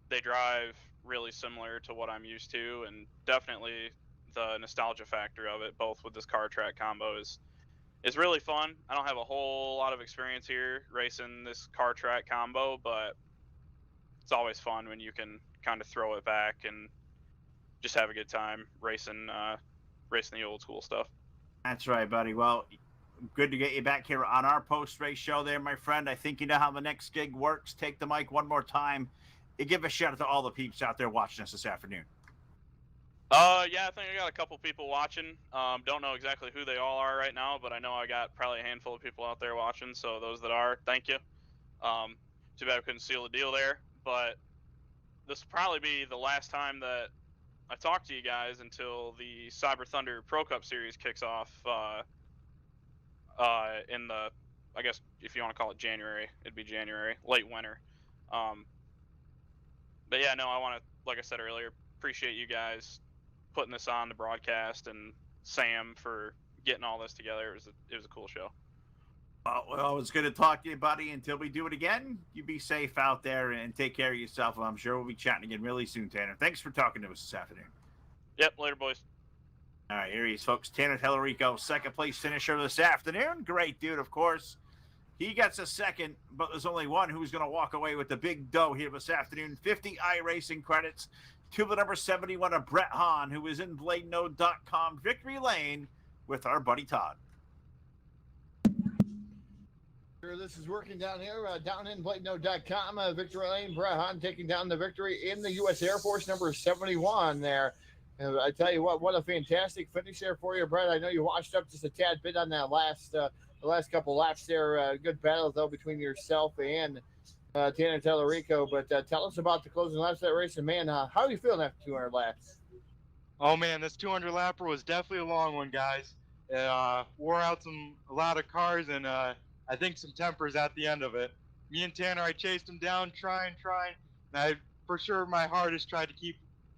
They drive really similar to what I'm used to, and definitely the nostalgia factor of it, both with this car track combo, is really fun. I don't have a whole lot of experience here racing this car track combo, but it's always fun when you can kind of throw it back and just have a good time racing the old school stuff. That's right, buddy. Well, good to get you back here on our post-race show there, my friend. I think you know how the next gig works. Take the mic one more time and give a shout out to all the peeps out there watching us this afternoon. Yeah, I think I got a couple people watching. Don't know exactly who they all are right now, but I know I got probably a handful of people out there watching. So those that are, thank you. Too bad I couldn't seal the deal there, but this will probably be the last time that I talk to you guys until the Cyber Thunder Pro Cup Series kicks off in the, I guess if you want to call it January, it'd be January, late winter. But yeah, no, I want to, like I said earlier, appreciate you guys putting this on the broadcast, and Sam for getting all this together. It was a cool show. Well, it's good to talk to you, buddy. Until we do it again, you be safe out there and take care of yourself. I'm sure we'll be chatting again really soon, Tanner. Thanks for talking to us this afternoon. Yep, later, boys. All right, here he is, folks. Tanner Tellerico, second place finisher this afternoon. Great dude, of course. He gets a second, but there's only one who's going to walk away with the big dough here this afternoon. 50 iRacing credits to the number 71 of Brett Hahn, who is in BladeNode.com victory lane with our buddy Todd. This is working down here, down in BladeNode.com. Victory lane, Brett Hahn taking down the victory in the U.S. Air Force, number 71 there. And I tell you what a fantastic finish there for you, Brett. I know you washed up just a tad bit on that the last couple laps there. Good battle, though, between yourself and Tanner Tellerico. But tell us about the closing laps of that race. And, man, how are you feeling after 200 laps? Oh, man, this 200 lapper was definitely a long one, guys. Wore out a lot of cars, and I think some tempers at the end of it. Me and Tanner, I chased him down, trying. And I, for sure, my hardest tried to keep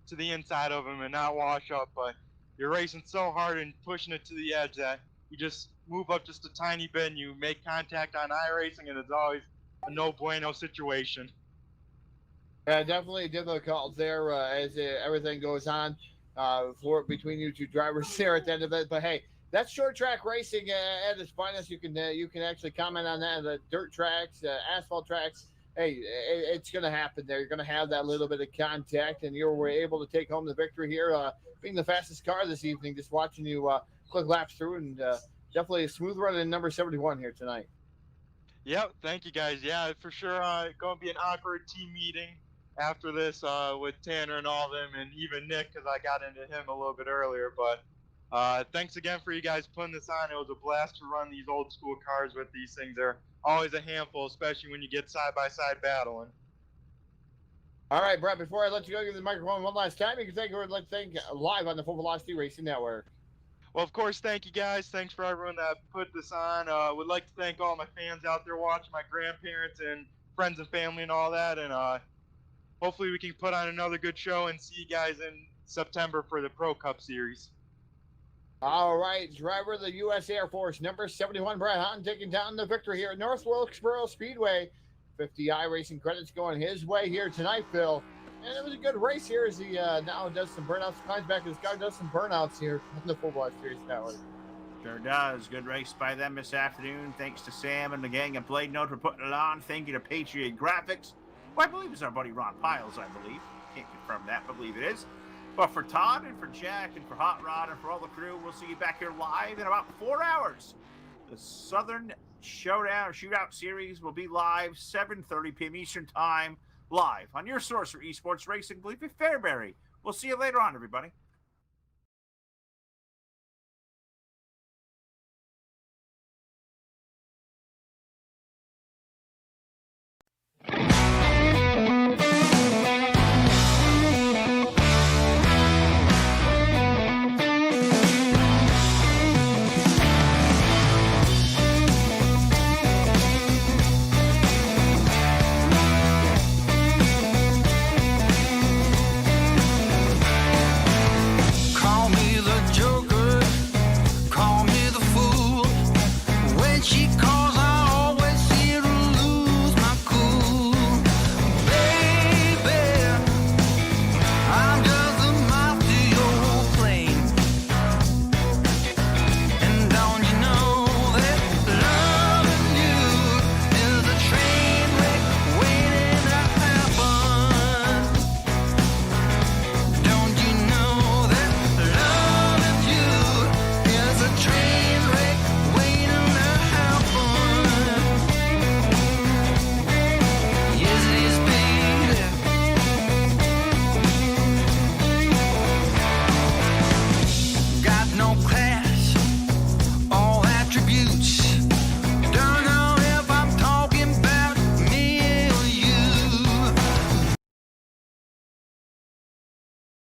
to the inside of him and not wash up. But you're racing so hard and pushing it to the edge that you just move up just a tiny bit and you make contact on iRacing, and it's always a no bueno situation. Definitely difficult there as everything goes on between you two drivers there at the end of it. But hey, that's short track racing at its finest. You can actually comment on that. The dirt tracks, asphalt tracks. Hey, it's going to happen there. You're going to have that little bit of contact, and you were able to take home the victory here, being the fastest car this evening. Just watching you quick laps through, and definitely a smooth run in number 71 here tonight. Yep, thank you guys. Yeah, for sure. Going to be an awkward team meeting after this with Tanner and all of them, and even Nick, because I got into him a little bit earlier. But thanks again for you guys putting this on. It was a blast to run these old school cars with these things. They're always a handful, especially when you get side-by-side battling. All right, Brett, before I let you go, give the microphone one last time. You can thank live on the Full Velocity Racing Network. Well, of course, thank you guys. Thanks for everyone that put this on. Would like to thank all my fans out there watching, my grandparents and friends and family and all that. And hopefully we can put on another good show and see you guys in September for the Pro Cup Series. All right, driver of the U.S. Air Force, number 71, Brad Houghton, taking down the victory here at North Wilkesboro Speedway. 50 iRacing credits going his way here tonight, Phil. And it was a good race here as he now does some burnouts, climbs back his car, does some burnouts here on the Football Series Network. Sure does. Good race by them this afternoon. Thanks to Sam and the gang at Blade Note for putting it on. Thank you to Patriot Graphics, who I believe is our buddy Ron Piles, I believe. Can't confirm that, but believe it is. But for Todd and for Jack and for Hot Rod and for all the crew, we'll see you back here live in about 4 hours. The Southern Shootout Series will be live 7:30 p.m. Eastern Time, live on your source for esports racing, believe it, Fairbury. We'll see you later on, everybody. Call me the Joker, call me the fool. When she calls